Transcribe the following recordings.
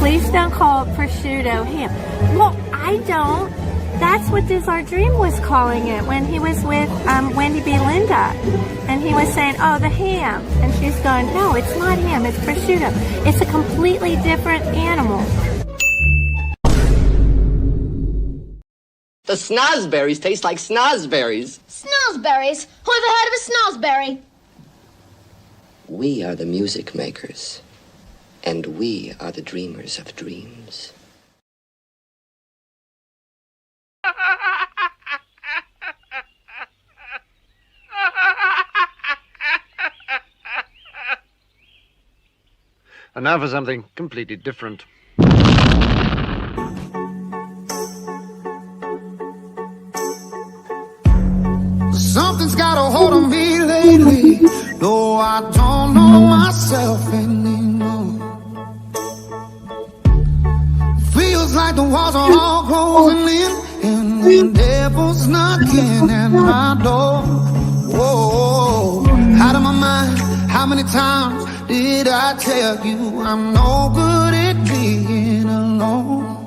Please don't call prosciutto ham. Well, I don't. That's what Dizzar Dream was calling it when he was with Wendy B. Linda. And he was saying, oh, the ham. And she's going, no, it's not ham, it's prosciutto. It's a completely different animal. The snozberries taste like snozberries. Snozberries? Who ever heard of a snozberry? We are the music makers, and we are the dreamers of dreams. And now for something completely different. Something's got a hold on me lately. No, I don't know myself anymore. Feels like the walls are all closing in, and the devil's knocking at my door. Whoa, out of my mind. How many times did I tell you I'm no good at being alone?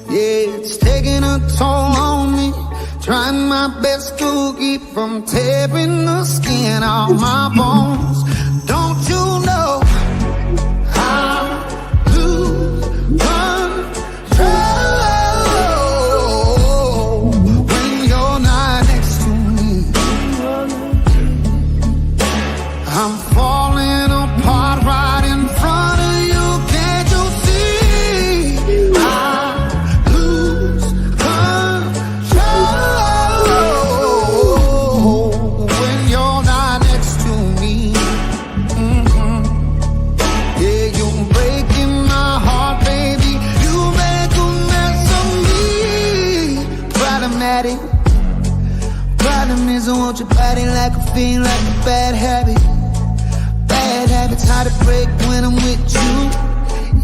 Yeah, it's taking a toll on me. Trying my best to keep from tearing the skin off my bones. Don't you know I lose control when you're not next to me? I'm falling apart right in front of you. Can't you see? I lose control when you're not next to me. Yeah, you're breaking my heart, baby. You make a mess of me. Problematic. Problem is I want your body like a fiend, like a bad habit. Bad habits hard to break when I'm with you.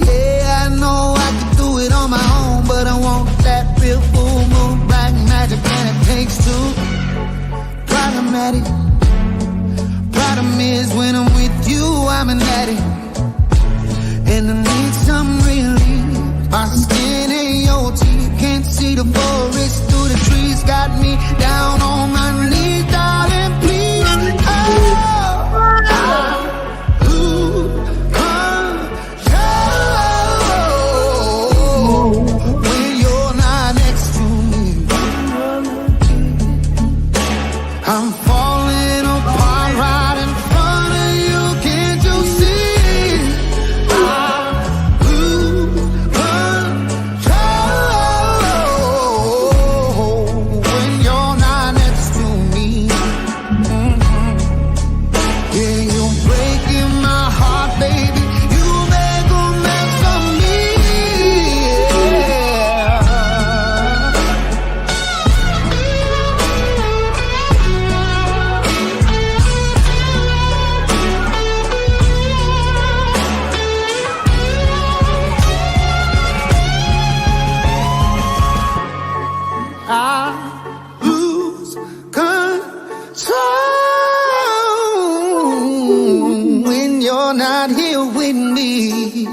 Yeah, I know I can do it on my own, but I want that real full moon, black magic, and it takes two. Problematic. Problem is when I'm with you, I'm an addict, and I need some relief. My skin ain't your teeth, can't see the forest through the trees. Got me down on my knees, darling, please. Oh, I lose control when you're not next to me. I'm falling apart right in front of you. Can't you see? I lose control when you're not next to me. Yeah, you're breaking my heart, baby. You make a mess of me. I lose control when you're not here with me.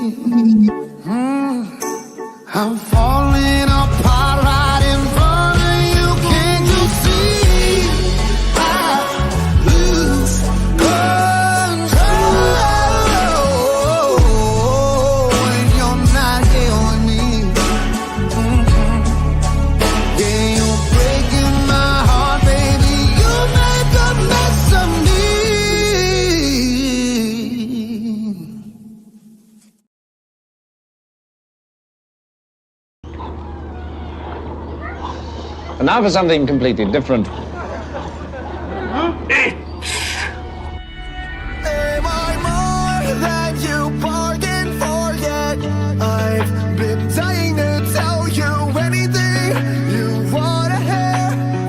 I'm falling apart right in front of you. Can't you see? I lose control when you're not here with me. Yeah, you're breaking my heart, baby. You make a mess of me. And now for something completely different. Am I more than you bargained for yet? I've been dying to tell you anything you wanna hear,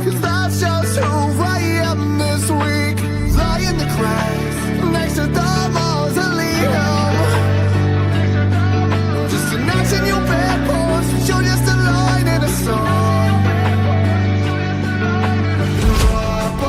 'cause that's just who I am this week. Lie in the grass next to the mausoleum, just an axe in your bedpost. You're just a line in a song. Up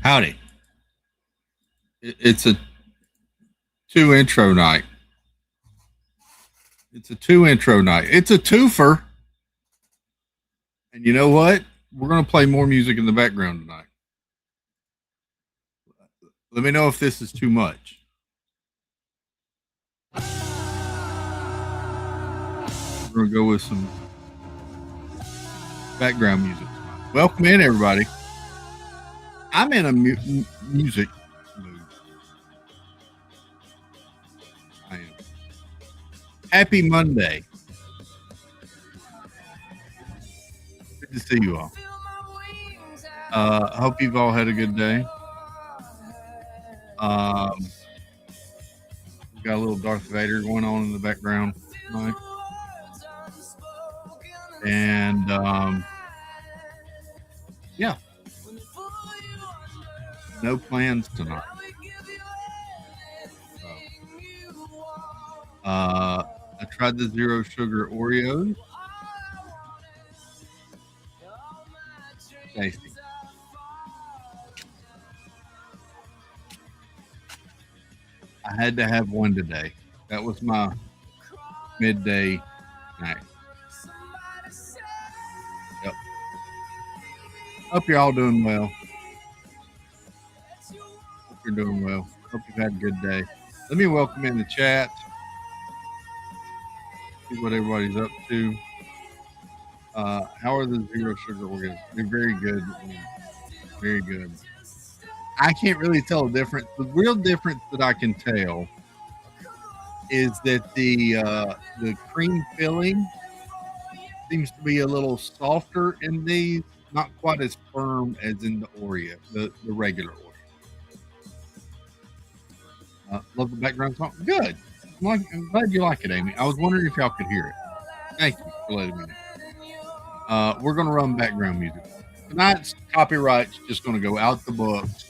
Howdy. It's a two intro night. It's a twofer. And you know what? We're going to play more music in the background tonight. Let me know if this is too much. We're going to go with some background music tonight. Welcome in, everybody. I'm in a music mood. I am. Happy Monday. Good to see you all. I hope you've all had a good day. We've got a little Darth Vader going on in the background tonight. And yeah. No plans tonight. I tried the zero sugar Oreos. Tasty. I had to have one today. That was my midday snack. Yep. Hope you're all doing well. Hope you're doing well. Hope you've had a good day. Let me welcome in the chat. See what everybody's up to. How are the zero sugar Oreos? They're very good. Very good. I can't really tell the difference. The real difference that I can tell is that the cream filling seems to be a little softer in these, not quite as firm as in the Oreo, the regular Oreo. Love the background song. Good. I'm glad you like it, Amy. I was wondering if y'all could hear it. Thank you for letting me know. We're going to run background music. Tonight's copyright's just going to go out the books.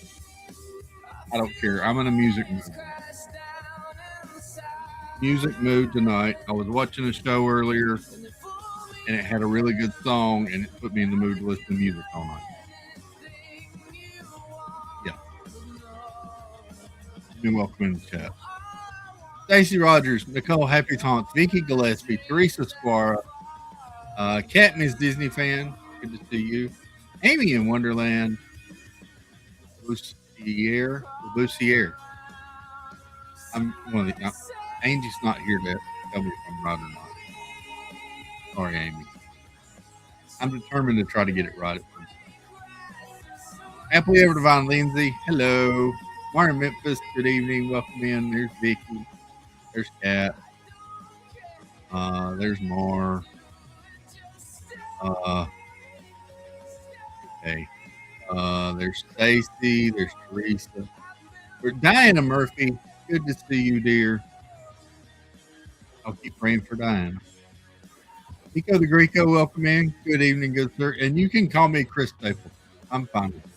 I don't care. I'm in a music mood. Music mood tonight. I was watching a show earlier, and it had a really good song, and it put me in the mood to listen to music all night. Yeah. You're welcome in the chat. Stacy Rogers, Nicole Happy Taunts, Vicky Gillespie, Teresa Squara, Kat Miss Disney fan. Good to see you. Amy in Wonderland. Boussier. I'm one of the. Angie's not here to tell me if I'm right or not. Sorry, Amy. I'm determined to try to get it right. Happily Ever Divine Lindsay. Hello. Martin Memphis. Good evening. Welcome in. There's Vicky. There's Kat. There's Mar. Okay. There's Stacy. There's Teresa. There's Diana Murphy. Good to see you, dear. I'll keep praying for Diana. Nico the Greco, welcome in. Good evening, good sir. And you can call me Chris Staples. I'm fine with it.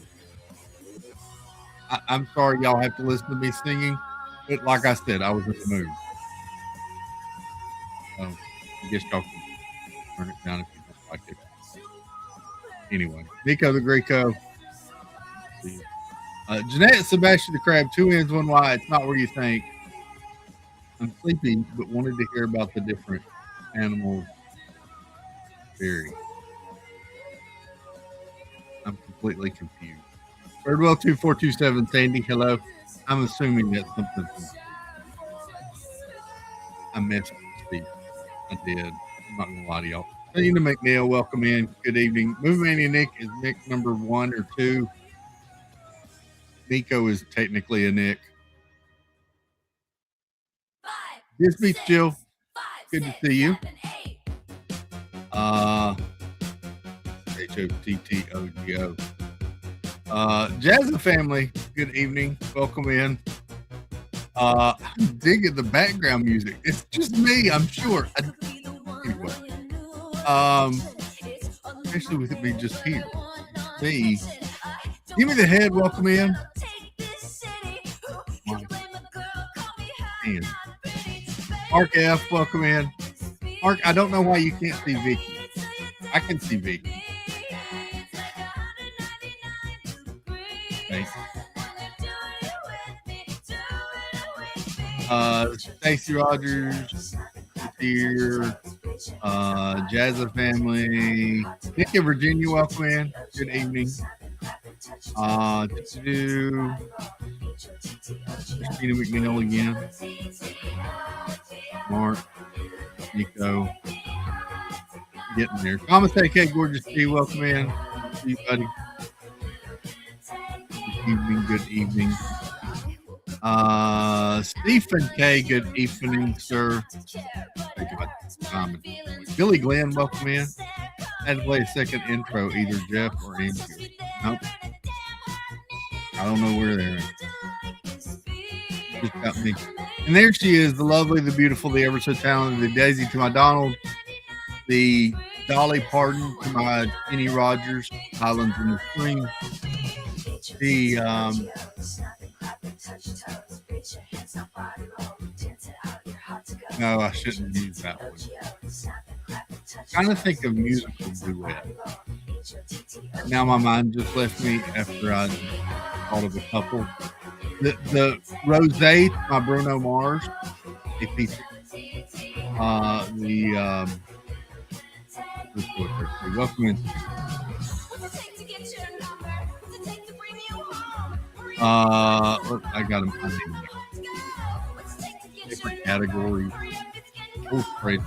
I'm sorry y'all have to listen to me singing, but like I said, I was in the mood. So I guess y'all can turn it down if you don't like it. Anyway, Nico the Greco. Jeanette Sebastian the Crab, 2 N's, 1 Y. It's not where you think. I'm sleepy, but wanted to hear about the different animals. I'm completely confused. Birdwell 2427, Sandy, hello. I'm assuming that's something. I missed Steve. I did. I'm not gonna lie to y'all. Tina McNeil, welcome in. Good evening. Movie Nick is Nick number 1 or 2. Nico is technically a Nick. This beats Jill. Good to see you. HOTTOGO. Jazza family, good evening. Welcome in. I'm digging the background music. It's just me, I'm sure. Anyway. Especially with it being just here. Me. Give me the head, welcome in. Man. Mark F, welcome in. Mark, I don't know why you can't see Vicky. I can see Vicky. Thanks. Stacy Rogers here. Jazza family. Nick and Virginia, welcome in. Good evening. Christina McNeil again. Mark, Nico, getting there. Thomas AK, gorgeous T, welcome in. See you, buddy. Good evening. Stephen K, good evening, sir. Billy Glenn, welcome in. Had to play a second intro, either Jeff or Andrew. Nope. I don't know where they're at. Just got me. And there she is, the lovely, the beautiful, the ever so talented, the Daisy to my Donald, the Dolly Parton to my Kenny Rogers, Highlands in the Spring, the no, I shouldn't use that one. Trying to think of musical duet. Now my mind just left me after I thought of a couple. The Rose, my Bruno Mars. Welcome in. I got them different categories. Oh, great.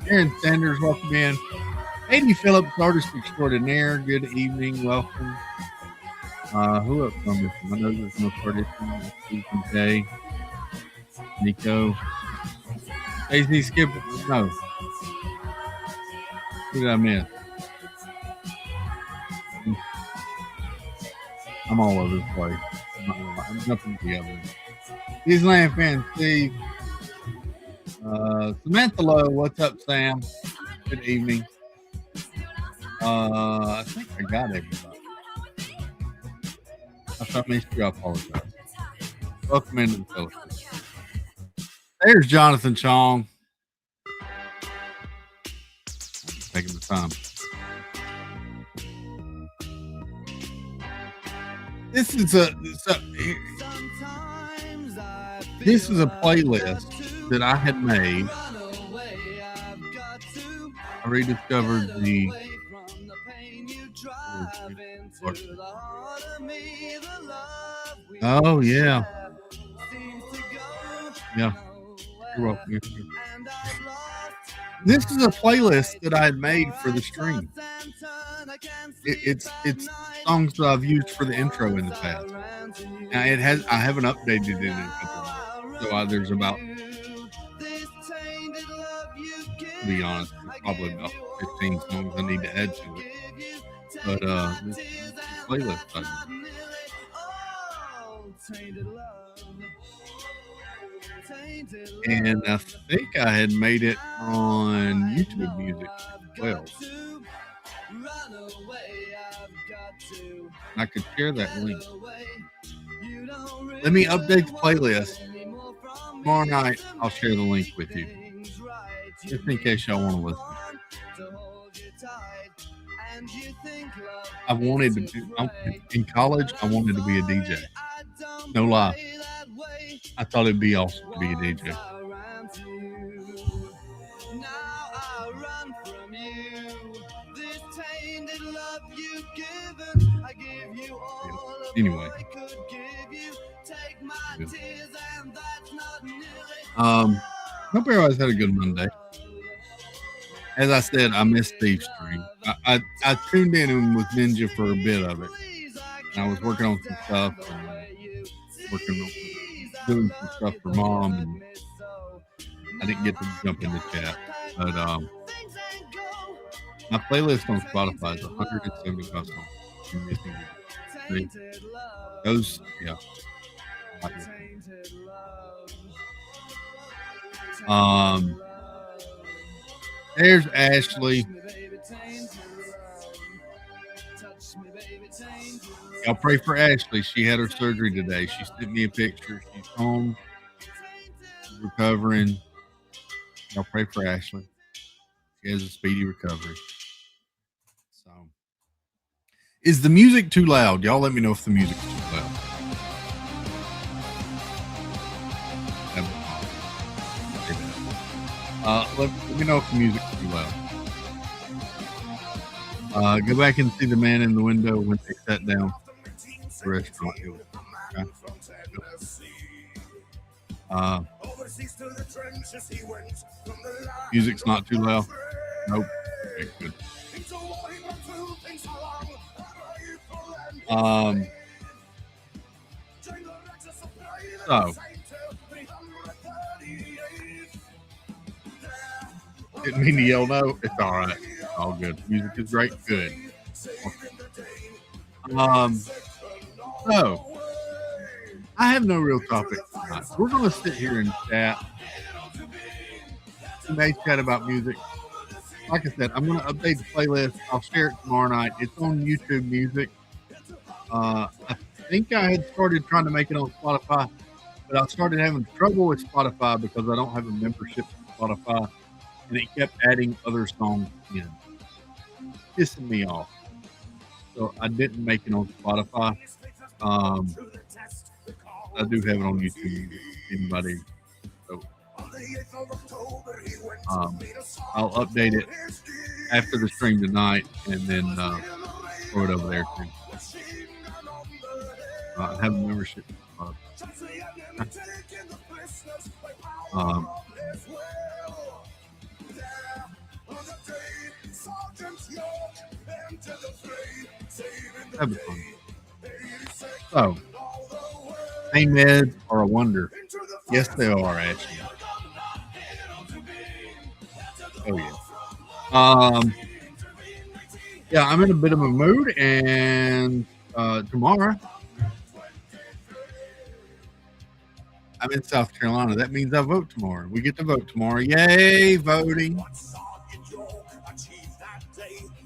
Aaron Sanders, welcome in. Andy Phillips, artist extraordinaire. Good evening, welcome. Who else on this one? I know there's no partition. Stephen K. Nico. AC Skip. No. Who did I miss? I'm all over the place. I'm nothing together. Disneyland fan Steve. Samantha Lowe, what's up, Sam? Good evening. I think I got everybody. If I missed you, I apologize. Welcome into the fellowship. There's Jonathan Chong. Taking the time. This is a playlist that I had made. I rediscovered the oh yeah. You're welcome. This is a playlist that I had made for the stream. It's songs that I've used for the intro in the past. Now I haven't updated it in a couple of months. So there's about, to be honest, probably about 15 songs I need to add to it. But this playlist I and I think I had made it on YouTube Music as well. I could share that link. Let me update the playlist. Tomorrow night, I'll share the link with you, just in case y'all want to listen. I wanted to be, in college, I wanted to be a DJ. No lie. I thought it'd be awesome to be a DJ. Anyway. Hope everybody's had a good Monday. As I said, I missed Steve's stream. I tuned in and was Ninja for a bit of it. And I was working on some stuff and doing some stuff for Mom, and I didn't get to jump in the chat. But my playlist on Spotify is 175 songs. See? Those, yeah. There's Ashley. Y'all pray for Ashley. She had her surgery today. She sent me a picture. She's home, recovering. Y'all pray for Ashley. She has a speedy recovery. So, Is the music too loud? Y'all let me know if the music's too loud. Let me know if the music's too loud. Go back and see the man in the window when they sat down at the restaurant. Okay. Music's not too loud? Nope. Okay, good. So didn't mean to yell no. It's all right. All good. Music is great. Good. So I have no real topic tonight. We're gonna sit here and chat. We may chat about music. Like I said, I'm gonna update the playlist. I'll share it tomorrow night. It's on YouTube Music. I think I had started trying to make it on Spotify, but I started having trouble with Spotify because I don't have a membership to Spotify, and it kept adding other songs in, pissing me off. So I didn't make it on Spotify. I do have it on YouTube. Anybody? So, I'll update it after the stream tonight, and then throw it over there too. I have a membership. Have fun. So, hey, meds are a wonder. Yes, they are, actually. Oh yeah. Yeah, I'm in a bit of a mood, and tomorrow I'm in South Carolina. That means I vote tomorrow. We get to vote tomorrow. Yay, voting.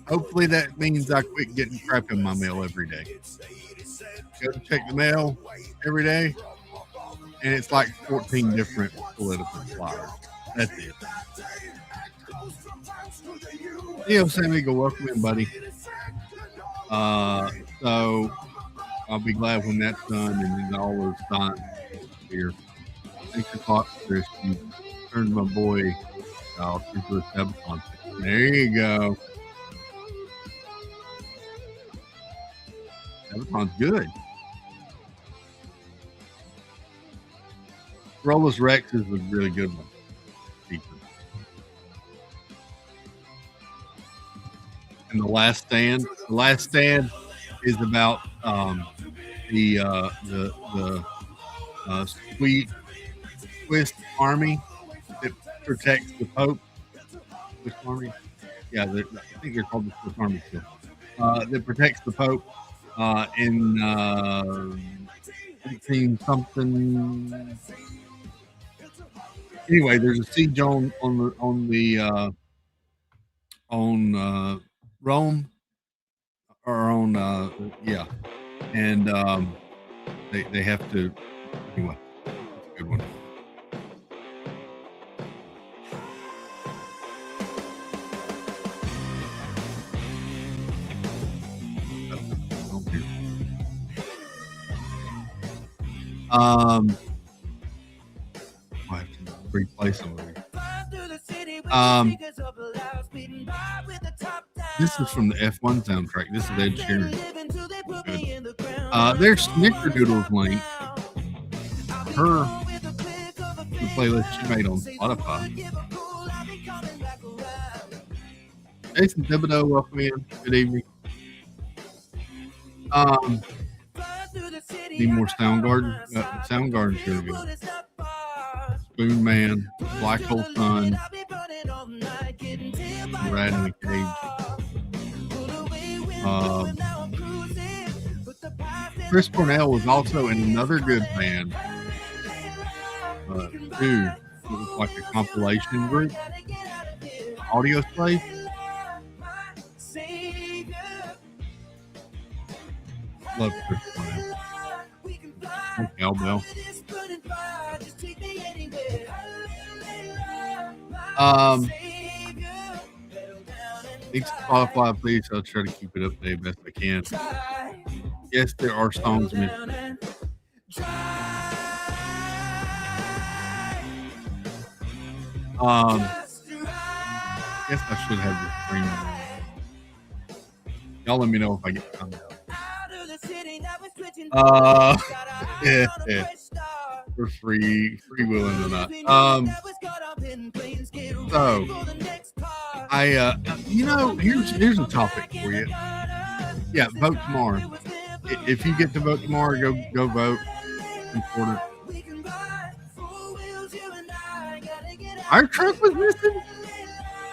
Hopefully that means I quit getting crap in my mail every day. Go to check the mail every day, and it's like 14 different political flyers. That's it. Yo, Sam Eagle, welcome in, buddy. So I'll be glad when that's done, and then all those signs here. Thanks for talking, Chris. You turned my boy out into a Sabaton. There you go. Sabaton's good. Rollis Rex is a really good one. And The Last Stand. The Last Stand is about the Swiss Army that protects the Pope. Swiss Army, yeah, I think they're called the Swiss Army still. That protects the Pope in 18 something. Anyway, there's a siege on Rome, or on and they have to. Anyway, it's a good one. I have to replay some of these. This is from the F1 soundtrack. This is Ed Sheeran. Good. There's Snickerdoodle's link. The playlist she made on Spotify. Jason Thibodeau, welcome in. Good evening. Need more Soundgarden. Soundgarden's really good. Spoon Man, Black Hole Sun, Rat in the Cage. Chris Cornell was also in another good band, too. It was like a compilation group. Audio Slave. Love Chris Cornell. Cowbell. Thanks to Spotify, please. I'll try to keep it up to date best I can. Yes, there are songs missing. Guess I should have the stream. Y'all let me know if I get found out. Yeah. We're free willing or not. So I here's a topic for you. Yeah, vote tomorrow. If you get to vote tomorrow, go vote. It's important. Our truck was missing?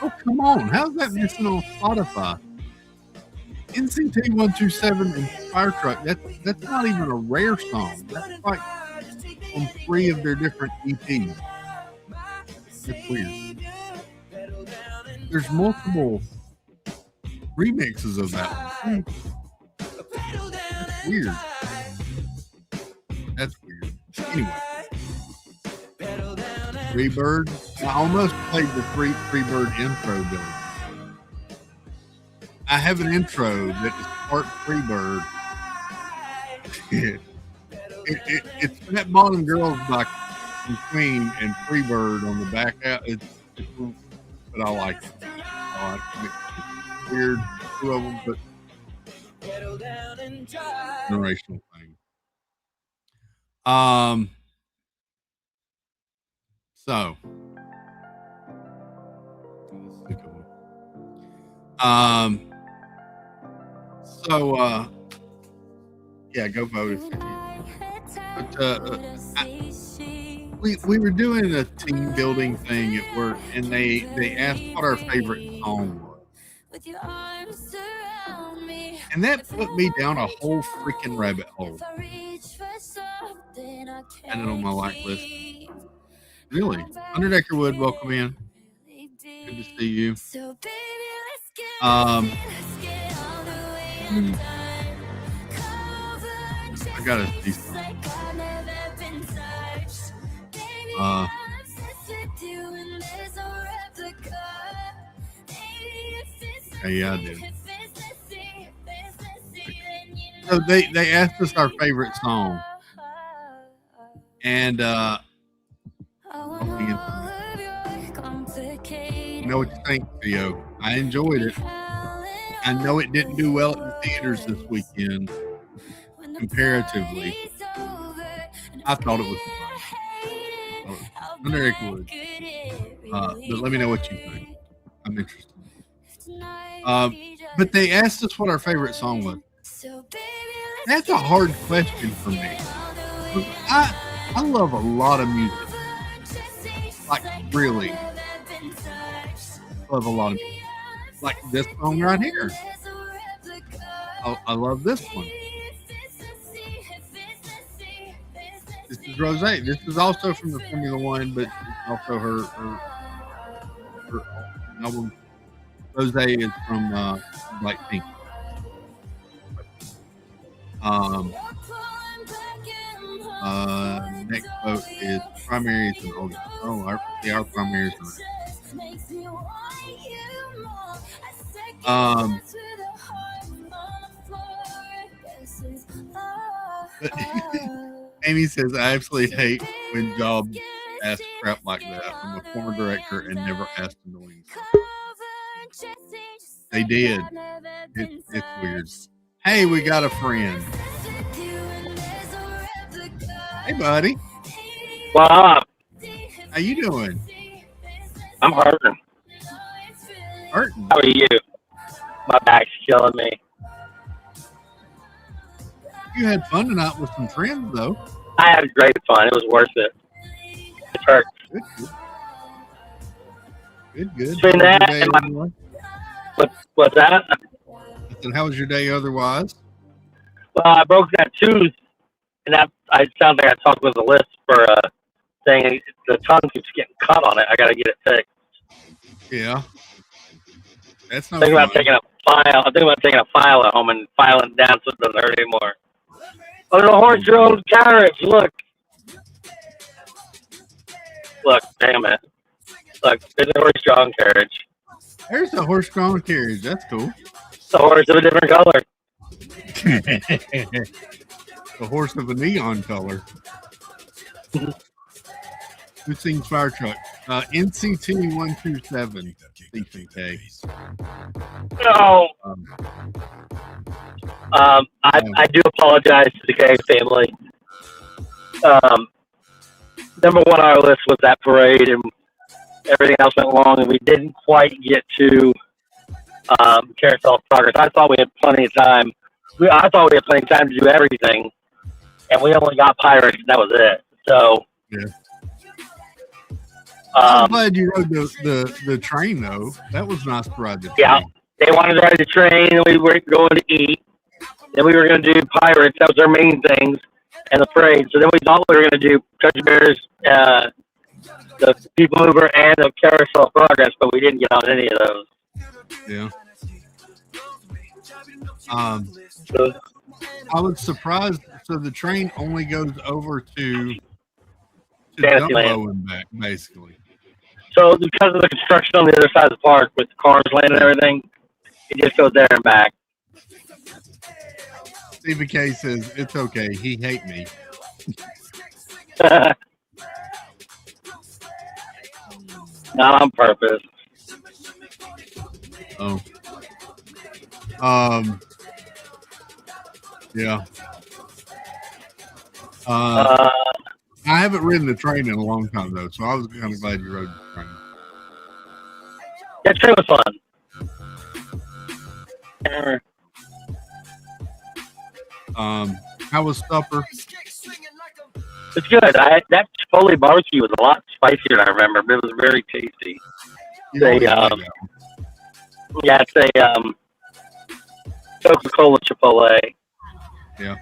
Oh, come on. How's that missing on Spotify? NCT 127 and Fire Truck. That's not even a rare song. That's like on 3 of their different EPs. That's weird. There's multiple remixes of that one. That's weird. That's weird. Anyway. Freebird. I almost played the Freebird intro though. I have an intro that is part Freebird. It's that Bottom Girls by Queen and Freebird on the back out. But I like it. It's weird, 2 of them, but generational thing. So, yeah, go vote if you need. But we were doing a team building thing at work, and they asked what our favorite song was, and that put me down a whole freaking rabbit hole. Added on my like list. Really, Under Deckerwood, welcome in. Good to see you. I gotta see something. Yeah, I did. So they asked us our favorite song, and you know what you think, Theo? I enjoyed it. I know it didn't do well at the theaters this weekend, comparatively. I thought it was Under Eggwood. But let me know what you think. I'm interested. But they asked us what our favorite song was. That's a hard question for me. I love a lot of music. Like, really. Love a lot of music. Like this song right here. I love this one. This is Rose. This is also from the Formula One, but also her album. Rose is from Blackpink. Next vote is primaries and August. Oh, our primaries are. Amy says, I absolutely hate when jobs ask crap like that. I'm a former director and never asked annoying stuff. They did. It's weird. Hey, we got a friend. Hey, buddy. What up? How you doing? I'm hurting. Hurting? How are you? My back's killing me. You had fun tonight with some friends, though. I had great fun. It was worth it. It hurt. Good. Between that and what's that? I said, how was your day otherwise? Well, I broke that tooth, and that I sound like I talked with a list for saying the tongue keeps getting cut on it. I got to get it fixed. Yeah. That's not. I'm thinking about taking a file at home and filing it down so it doesn't hurt anymore. Oh, the horse-drawn carriage. Look, damn it. Look, there's a horse-drawn carriage. There's a horse-drawn carriage. That's cool. The horse of a different color. The horse of a neon color. Who sings Fire Truck? NCT 127. Stephen K. No. I do apologize to the K family. Number one on our list was that parade, and everything else went along, and we didn't quite get to Carousel of Progress. I thought we had plenty of time. I thought we had plenty of time to do everything, and we only got Pirates, and that was it. So, yeah. I'm glad you rode the train, though. That was nice to ride the train. Yeah, they wanted to ride the train, and we were going to eat. Then we were going to do Pirates. That was our main things, and the parade. So then we thought we were going to do Country Bears, the People Mover, and the Carousel of Progress, but we didn't get on any of those. Yeah. I was surprised. So the train only goes over to Dumbo and back, basically. So because of the construction on the other side of the park with the cars landing and everything, it just goes there and back. Stephen K says it's okay. He hate me. Not on purpose. Oh. Yeah. I haven't ridden the train in a long time though, so I was kind of glad you rode the train. That train was fun. How was supper? It's good. That Chipotle barbecue was a lot spicier than I remember, but it was very tasty. Yeah, it's a Coca-Cola Chipotle. Yeah.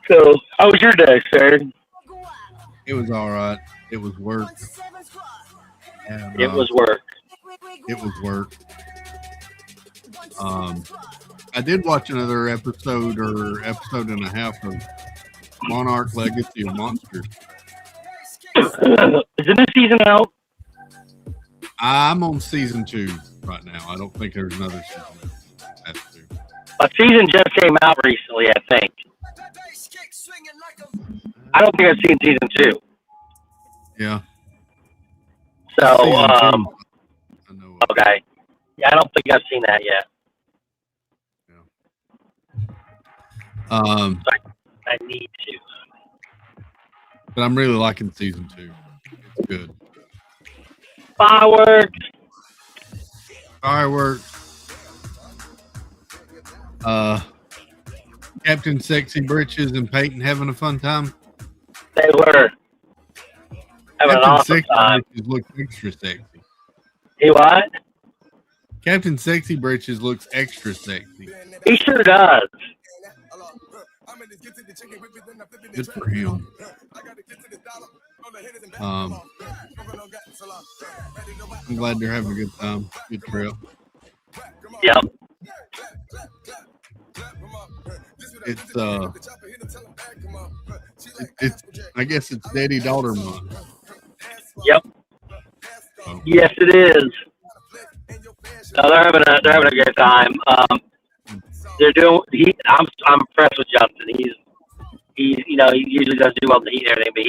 So, how was your day, sir? It was all right. It was work. And, It was work. It was work. I did watch another episode and a half of Monarch Legacy of Monsters. Is the new season out? I'm on season 2 right now. I don't think there's another season. That's 2. A season just came out recently, I think. I don't think I've seen season 2. Yeah. So, I know. okay. Yeah, I don't think I've seen that yet. Yeah. I need to. But I'm really liking season 2. It's good. Fireworks. Captain Sexy Britches and Peyton having a fun time. They were having an Captain awesome Sexy time. Britches looks extra sexy. He what? Captain Sexy Britches looks extra sexy. He sure does. Good for him. I'm glad they're having a good time. Good trip. Yep. It's I guess it's Daddy Daughter Month. Yep. Oh. Yes, it is. No, they're having a good time. They're doing. I'm impressed with Justin. He usually does do well in the heat and everything, but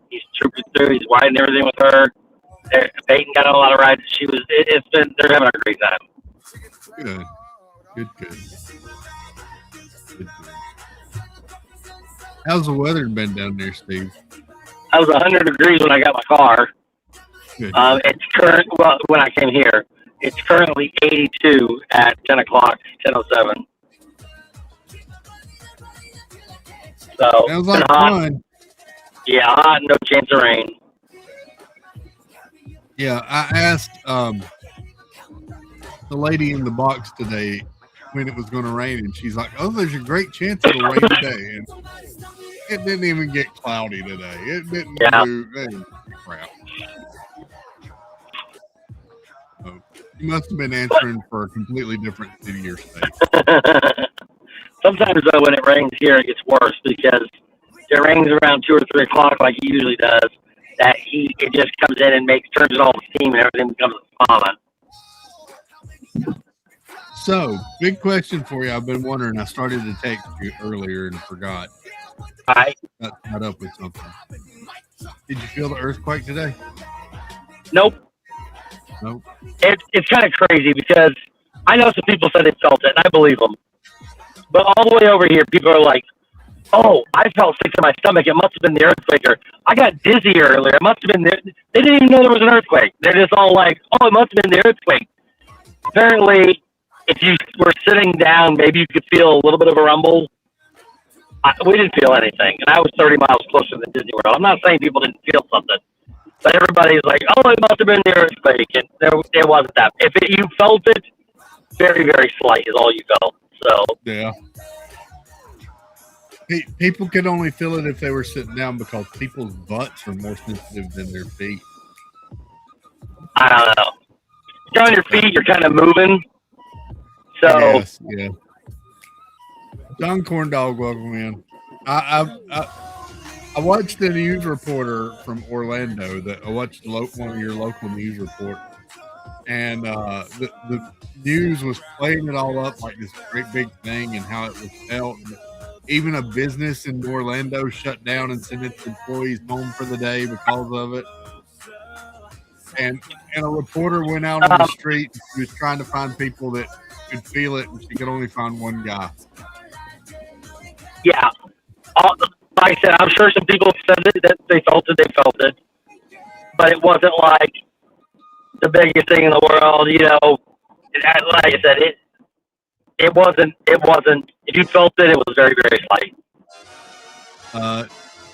he's trooping through. He's riding everything with her. Peyton got a lot of rides. They're having a great time. Good. How's the weather been down there, Steve? I was 100 degrees when I got my car. Good. When I came here, it's currently 82 at 10 o'clock, 10:07. So Sounds like hot. fun. Yeah, hot, no chance of rain. Yeah, I asked the lady in the box today when it was going to rain, and she's like, "Oh, there's a great chance it'll rain today." And it didn't even get cloudy today. It didn't do crap. So you must have been answering for a completely different city or state. Sometimes, though, when it rains here, it gets worse because it rains around 2 or 3 o'clock like it usually does. that it just comes in and turns it all to steam and everything becomes a sauna. So, big question for you. I've been wondering. I started to text you earlier and forgot. I Got tied up with something. Did you feel the earthquake today? Nope. Nope. It's kind of crazy because I know some people said they felt it, and I believe them. But all the way over here, people are like, "Oh, I felt sick to my stomach. It must have been the earthquake." Or, "I got dizzy earlier. It must have been the." They didn't even know there was an earthquake. They're just all like, "Oh, it must have been the earthquake." Apparently, if you were sitting down, maybe you could feel a little bit of a rumble. We didn't feel anything, and I was 30 miles closer than Disney World. I'm not saying people didn't feel something, but everybody's like, "Oh, it must have been the earthquake," and it wasn't that. If you felt it, very, very slight is all you felt. So yeah, people could only feel it if they were sitting down because people's butts are more sensitive than their feet. I don't know. If you're on your feet, you're kind of moving. So yes, yeah. John Corndog, welcome in. I watched the news reporter from Orlando. I watched one of your local news reports, and the news was playing it all up like this great big thing and how it was felt. Even a business in Orlando shut down and sent its employees home for the day because of it. And a reporter went out on the street. And she was trying to find people that could feel it, and she could only find one guy. yeah, like I said, I'm sure some people said that they felt it, but it wasn't like the biggest thing in the world, you know. Like I said, it wasn't. If you felt it, it was very, very slight.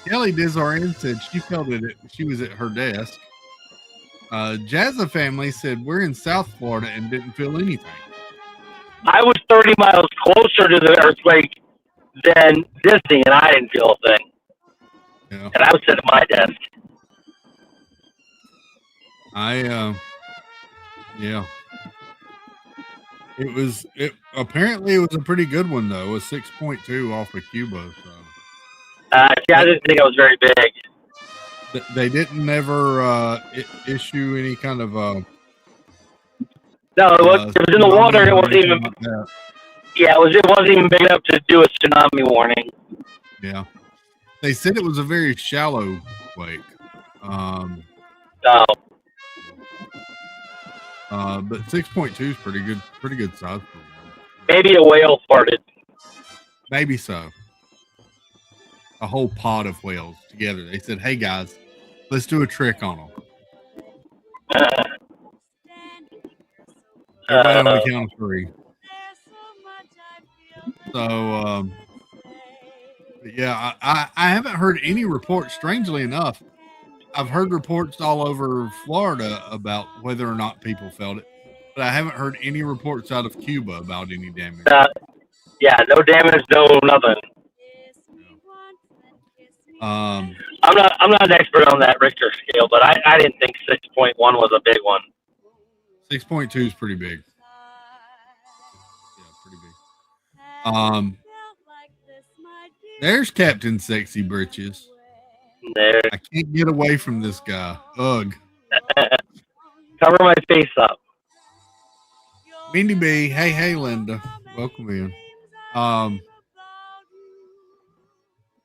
Kelly Desorian said she felt it. She was at her desk. Jazza family said we're in South Florida and didn't feel anything. I was 30 miles closer to the earthquake than Disney, and I didn't feel a thing. Yeah. And I was sitting at my desk. Yeah. Apparently it was a pretty good one though. It was 6.2 off of Cuba. So. Yeah, I didn't think it was very big. They didn't ever issue any kind of No, it was in the water. It wasn't even. Like yeah, it wasn't even big enough to do a tsunami warning. yeah, they said it was a very shallow quake. No. But 6.2 is pretty good size. Maybe a whale farted. Maybe so. A whole pod of whales together. They said, "Hey guys, let's do a trick on them." Everybody on the count of 3. So, yeah, I haven't heard any reports. Strangely enough, I've heard reports all over Florida about whether or not people felt it, but I haven't heard any reports out of Cuba about any damage. Yeah, no damage, no nothing. I'm not an expert on that Richter scale, but I didn't think 6.1 was a big one. 6.2 is pretty big. Yeah, pretty big. There's Captain Sexy Britches. There. I can't get away from this guy. Ugh. Cover my face up. Mindy B. Hey, Linda. Welcome in.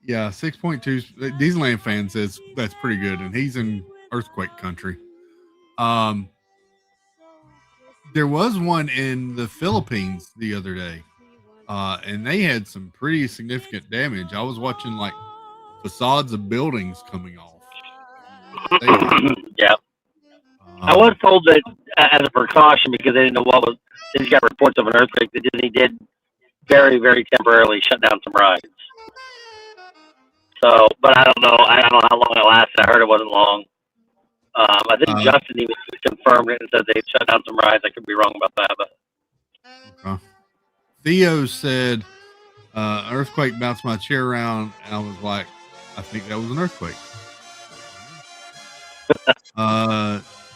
Yeah, 6.2. Disneyland fan says that's pretty good, and he's in earthquake country. There was one in the Philippines the other day, and they had some pretty significant damage. I was watching like facades of buildings coming off. Yeah. I was told that as a precaution, because they didn't know what was, they just got reports of an earthquake, that Disney did very, very temporarily shut down some rides. So, but I don't know. I don't know how long it lasted. I heard it wasn't long. I think Justin even confirmed it and said they shut down some rides. I could be wrong about that, but. Theo said, earthquake bounced my chair around, and I was like, I think that was an earthquake.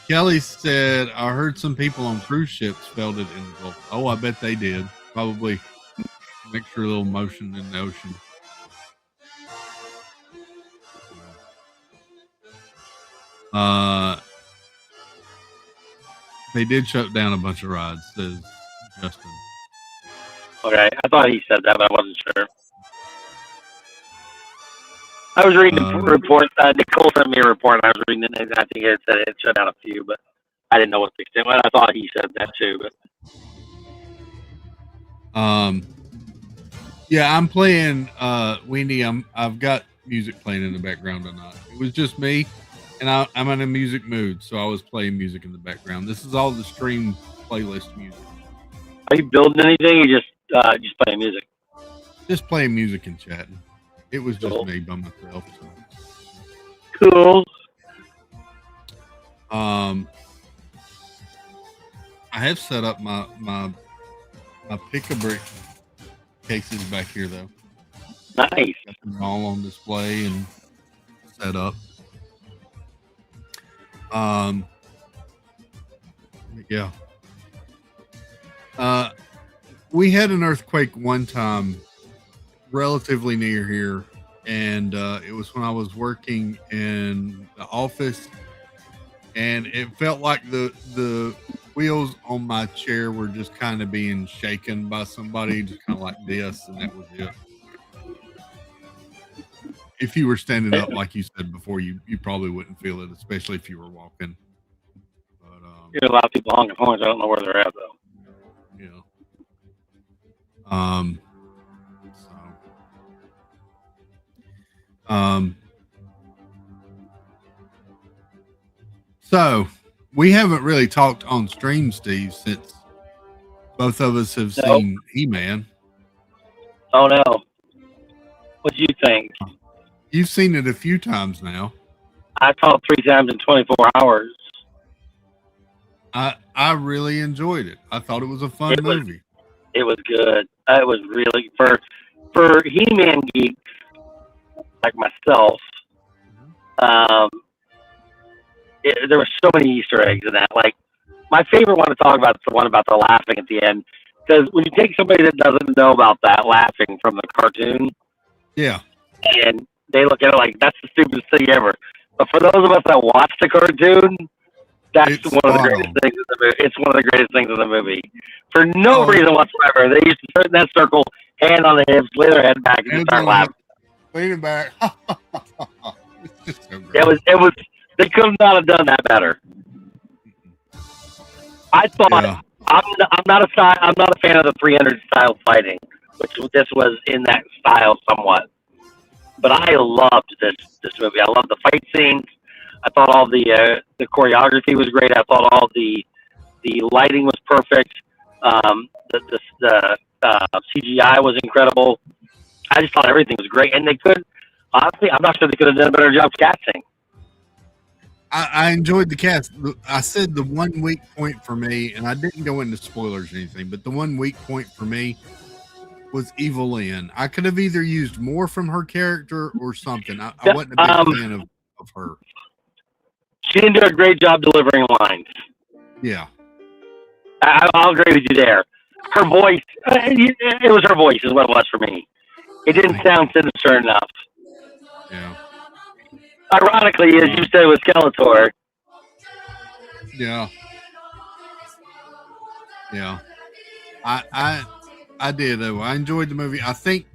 Kelly said, I heard some people on cruise ships felt it in the Gulf. Oh, I bet they did. Probably an extra little motion in the ocean. They did shut down a bunch of rides, says Justin. Okay, I thought he said that, but I wasn't sure. I was reading the report. Nicole sent me a report, and I was reading it, and I think it said it shut down a few, but I didn't know what the extent was. I thought he said that too. But yeah, I'm playing Wendy. I've got music playing in the background tonight. It was just me, and I'm in a music mood, so I was playing music in the background. This is all the stream playlist music. Are you building anything? Or just playing music? Just playing music and chatting. It was just Cool. me by myself. So. Cool. I have set up my pick-a-brick cases back here though. Nice. Got them all on display and set up. Yeah. We had an earthquake one time relatively near here, and it was when I was working in the office, and it felt like the wheels on my chair were just kind of being shaken by somebody, just kind of like this, and that was it. If you were standing up, like you said before, you probably wouldn't feel it, especially if you were walking. But There's a lot of people honking horns. I don't know where they're at though. yeah. So we haven't really talked on stream, Steve, since both of us have seen He-Man. Oh no. What do you think? You've seen it a few times now. I saw it 3 times in 24 hours. I really enjoyed it. I thought it was a fun movie. It was good. It was really for He-Man geeks like myself. There were so many Easter eggs in that. Like my favorite one to talk about is the one about the laughing at the end, because when you take somebody that doesn't know about that laughing from the cartoon, yeah, and they look at it like that's the stupidest thing ever. But for those of us that watch the cartoon, that's one of the greatest things in the movie. It's one of the greatest things in the movie. For no reason whatsoever, they used to sit in that circle, hand on the hips, lay their head back, and start laughing. Leaning back. It's just so great. It was. They could not have done that better. I thought I'm not a fan of the 300 style fighting, which this was in that style somewhat. But I loved this movie. I loved the fight scenes. I thought all the choreography was great. I thought all the lighting was perfect. The CGI was incredible. I just thought everything was great, and they could. Honestly, I'm not sure they could have done a better job casting. I enjoyed the cast. I said the one weak point for me, and I didn't go into spoilers or anything, but the one weak point for me was Evelyn. I could have either used more from her character or something. I wasn't a big fan of her. She didn't do a great job delivering lines. Yeah. I'll agree with you there. Her voice, it was her voice is what it was for me. It didn't sound sinister enough. Yeah. Ironically, as you said with Skeletor. Yeah. Yeah. I did though. I enjoyed the movie. I think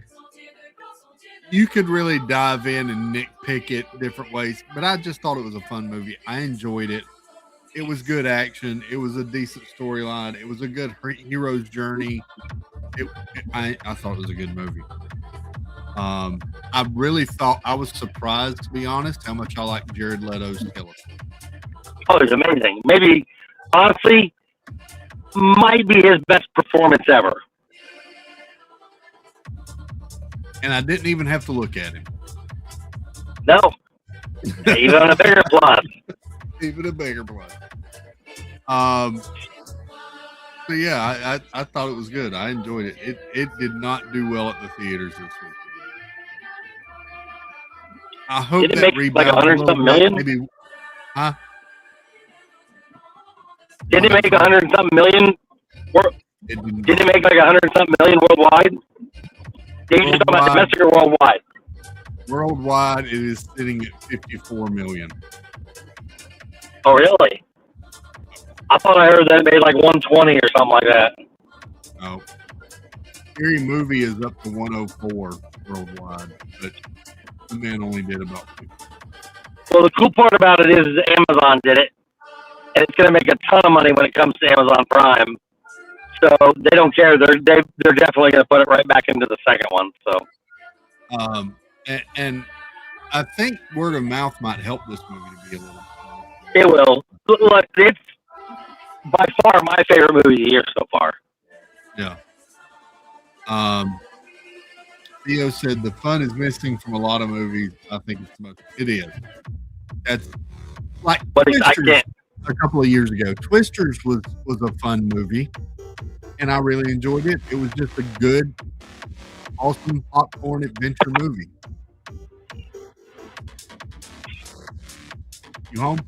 you could really dive in and nitpick it different ways, but I just thought it was a fun movie. I enjoyed it. It was good action. It was a decent storyline. It was a good hero's journey. I thought it was a good movie. I really thought, I was surprised, to be honest, how much I liked Jared Leto's Skeletor. Oh, it was amazing. Maybe, honestly, might be his best performance ever. And I didn't even have to look at him. No. Even a bigger plus. Even a bigger plus. So yeah, I thought it was good. I enjoyed it. It did not do well at the theaters this week. I hope did it that make like 100-something million? Maybe, huh? Did it make 100-something million? Did it make like 100-something million worldwide? Did you just talk about domestic or worldwide? Worldwide, it is sitting at 54 million. Oh, really? I thought I heard that it made like 120 or something like that. Oh, Scary Movie is up to 104 worldwide, but the man only did about 50. Well, the cool part about it is Amazon did it, and it's going to make a ton of money when it comes to Amazon Prime. So they don't care. They're definitely going to put it right back into the second one. So, and I think word of mouth might help this movie to be a little. it will. Look, it's by far my favorite movie of the year so far. Yeah. Theo said the fun is missing from a lot of movies. I think it's the most. It is. That's like But I Twisters can't. a couple of years ago. Twisters was a fun movie, and I really enjoyed it. It was just a good, awesome popcorn adventure movie. You home?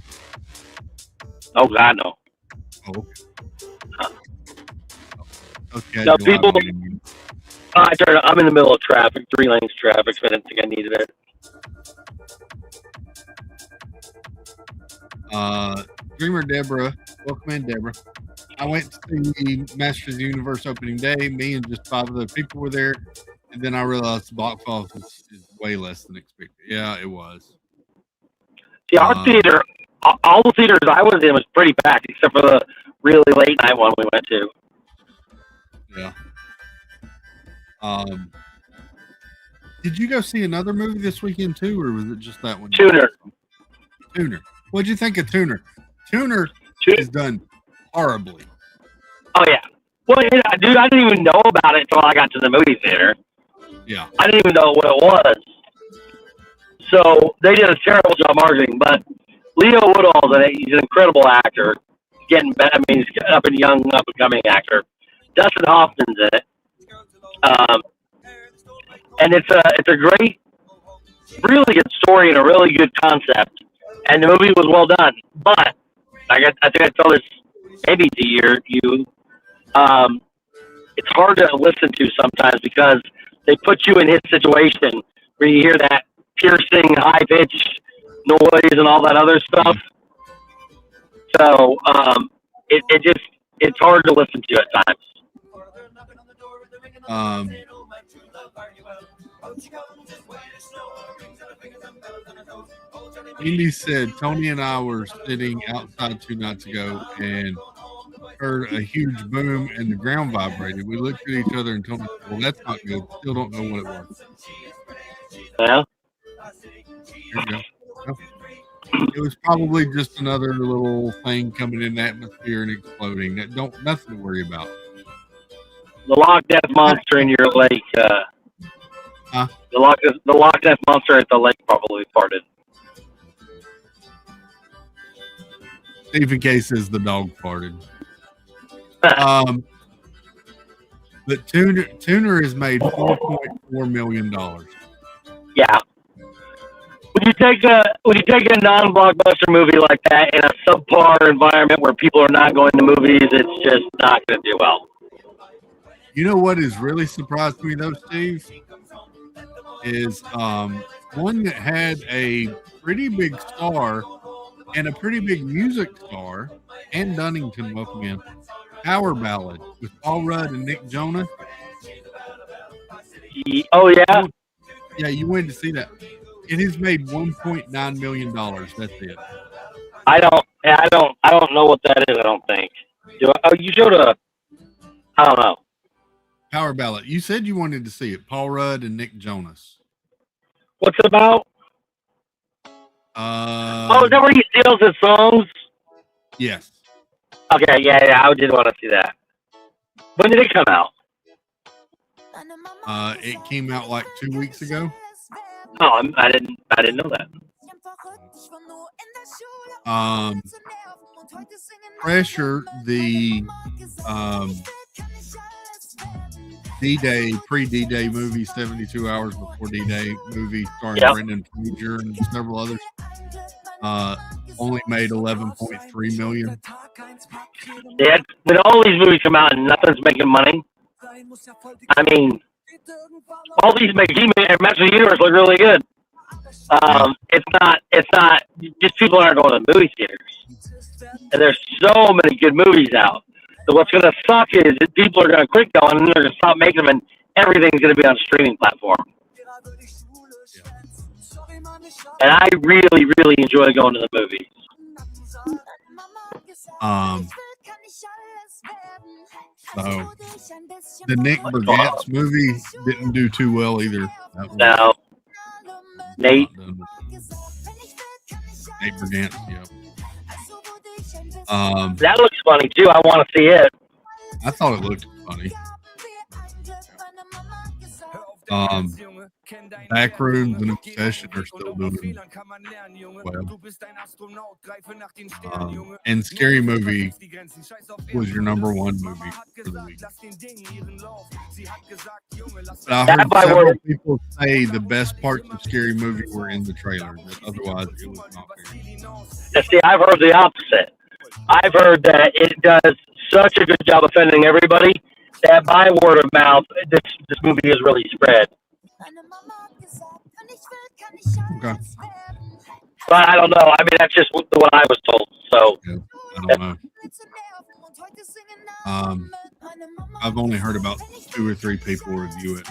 Oh God, no. Oh, okay. Okay. No, people. I'm in the middle of traffic, 3 lanes traffic, so I didn't think I needed it. Dreamer Deborah, welcome in, Deborah. I went to the Masters of the Universe opening day. Me and just 5 other people were there, and then I realized the box office is way less than expected. Yeah, it was. See, our theater, all the theaters I was in was pretty packed, except for the really late night one we went to. Yeah. Did you go see another movie this weekend too, or was it just that one? Tuner. What'd you think of Tuner? Tuner is done horribly. Oh yeah. Well, dude, I didn't even know about it until I got to the movie theater. Yeah. I didn't even know what it was. So they did a terrible job marketing. But Leo Woodall's in it. He's an incredible actor. Getting better. I mean, he's up and coming actor. Dustin Hoffman's in it. And it's a great, really good story and a really good concept. And the movie was well done. But I think I told this maybe to you. It's hard to listen to sometimes because they put you in his situation where you hear that piercing, high pitched noise and all that other stuff. So it's hard to listen to at times. Indy said Tony and I were sitting outside 2 nights ago and heard a huge boom and the ground vibrated. We looked at each other and told me, well, that's not good. Still don't know what it was. Yeah. There you go. Well, it was probably just another little thing coming in the atmosphere and exploding. Nothing to worry about. The Loch Ness monster in your lake. Huh? The Loch Ness monster at the lake probably farted. Stephen K says the dog farted. But Tuner has made $4.4 million. Yeah. When you take a non-blockbuster movie like that in a subpar environment where people are not going to movies, it's just not going to do well. You know what has really surprised me though, Steve, is one that had a pretty big star and a pretty big music star, and Dunnington, welcome in, Power Ballad with Paul Rudd and Nick Jonas. Oh yeah? Yeah, you went to see that. It has made $1.9 million. That's it. I don't know what that is, I don't think. You showed I don't know. Power Ballad. You said you wanted to see it. Paul Rudd and Nick Jonas. What's it about? Is that where he steals his songs? Yes. Okay, yeah, I did want to see that. When did it come out? It came out like 2 weeks ago. Oh, I didn't know that. Pressure, the D-Day, pre-D-Day movie, 72 Hours Before D-Day movie starring Brendan Fraser and several others, only made $11.3 million. Yeah, when all these movies come out and nothing's making money, I mean, all these Masters of the Universe look really good. It's not. Just people aren't going to the movie theaters, and there's so many good movies out. So what's going to suck is that people are going to quit going, and they're going to stop making them, and everything's going to be on a streaming platform. And I really, really enjoy going to the movies. So the Nick Bergantz movie didn't do too well either. No. Nate Bergantz, yeah. That looks funny too. I want to see it. I thought it looked funny. Backrooms and Obsession are still doing well. And Scary Movie was your number one movie for the week. But I heard several people say the best parts of Scary Movie were in the trailer. Otherwise, it was not very. See, I've heard the opposite. I've heard that it does such a good job offending everybody that by word of mouth, this movie is really spread. Okay. But I don't know. I mean, that's just what I was told. So yeah, I don't know. I've only heard about 2 or 3 people review it.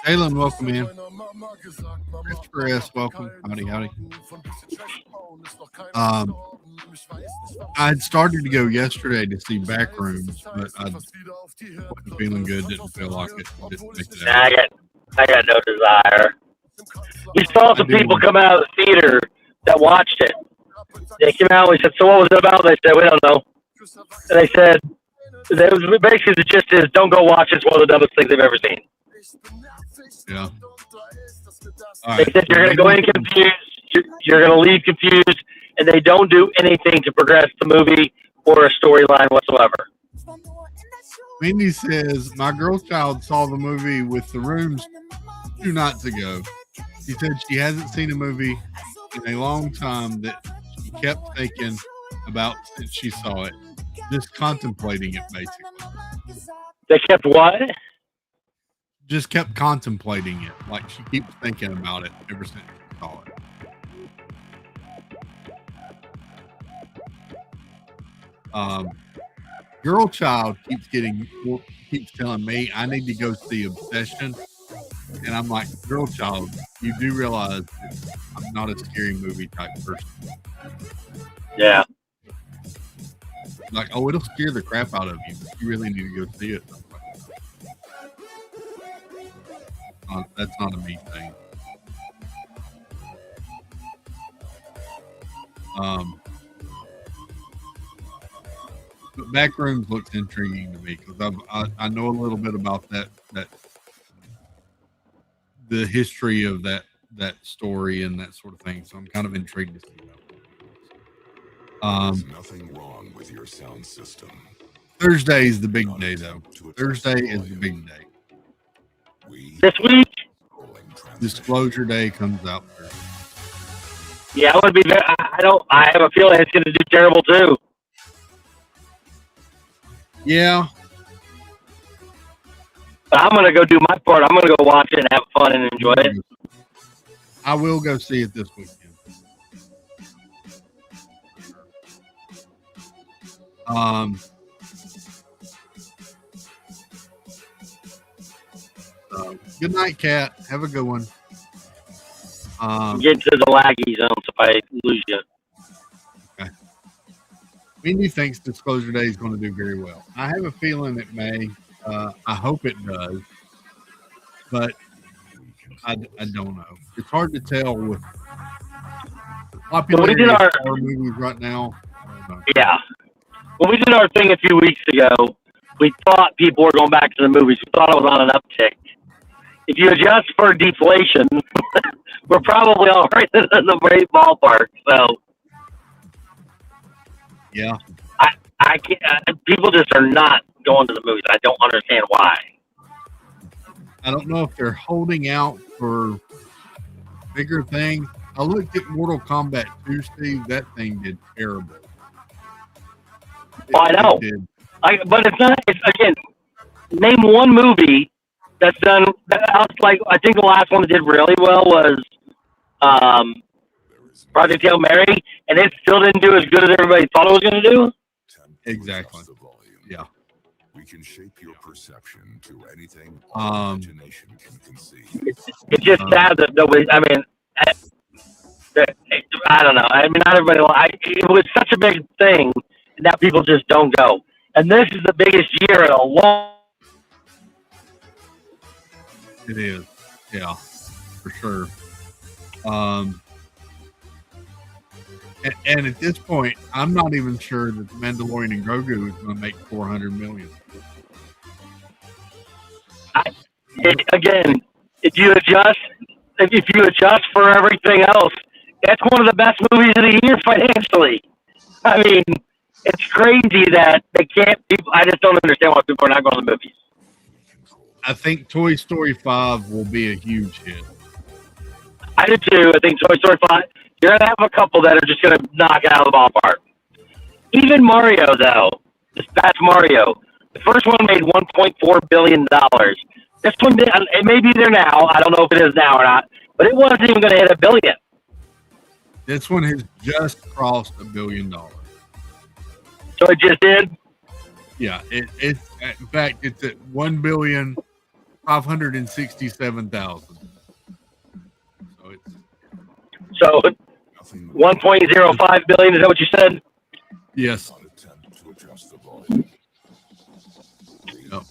Jalen, welcome in. Christopher S, welcome. Howdy. I had started to go yesterday to see Backrooms, but I wasn't feeling good. Didn't feel like it. Didn't make it out. I got no desire. We saw some people come out of the theater that watched it. They came out and we said, "So what was it about?" They said, "We don't know." And they said, basically the gist is, don't go watch it. It's one of the dumbest things they've ever seen. Yeah. They said you're going to go in confused, you're going to leave confused, and they don't do anything to progress the movie or a storyline whatsoever. Mindy says, my girl child saw the movie with The Rooms 2 nights ago. She said she hasn't seen a movie in a long time that she kept thinking about since she saw it. Just contemplating it, basically. They kept what? Just kept contemplating it. Like she keeps thinking about it ever since she saw it. Girl child keeps telling me I need to go see Obsession, and I'm like, girl child, you do realize that I'm not a scary movie type person. Yeah. Like, oh, it'll scare the crap out of you. You really need to go see it. That's not a me thing. But Backrooms looks intriguing to me because I know a little bit about that the history of that story and that sort of thing. So I'm kind of intrigued to see that. There's nothing wrong with your sound system. Thursday is the big day, though. Thursday is the big day. This week? Disclosure Day comes out Thursday. Yeah, I would be. I have a feeling it's going to do terrible too. Yeah. But I'm going to go do my part. I'm going to go watch it and have fun and enjoy it. I will go see it this weekend. Good night, Kat. Have a good one. Get to the laggy zone if I lose you. Okay. Mindy thinks Disclosure Day is going to do very well. I have a feeling it may. I hope it does, but I don't know. It's hard to tell with popularity of horror movies right now. Yeah. When we did our thing a few weeks ago, we thought people were going back to the movies. We thought it was on an uptick. If you adjust for deflation, we're probably all right in the right ballpark. So, yeah, I can't. People just are not going to the movies. I don't understand why. I don't know if they're holding out for bigger things. I looked at Mortal Kombat 2, Steve. That thing did terrible. I know. But it's not. It's again. Name one movie that's done. I think the last one that did really well was Project Hail Mary, and it still didn't do as good as everybody thought it was going to do. Exactly. Yeah. We can shape your perception to anything imagination can conceive. It's just sad that nobody. I mean, I don't know. I mean, not everybody. It was such a big thing that people just don't go. And this is the biggest year in a long. It is. Yeah, for sure. And at this point, I'm not even sure that the Mandalorian and Grogu is going to make 400 million. Again, if you adjust for everything else, that's one of the best movies of the year financially. I mean, it's crazy that they can't. I just don't understand why people are not going to the movies. I think Toy Story 5 will be a huge hit. I do too. I think Toy Story 5. You're gonna have a couple that are just gonna knock it out of the ballpark. Even Mario, though, that's Mario. The first one made $1.4 billion. This one, it may be there now. I don't know if it is now or not, but it wasn't even going to hit $1 billion. This one has just crossed $1 billion. So it just did. Yeah, it's in fact it's at 1,567,000. So 1.05 billion. Is that what you said? Yes. Yep.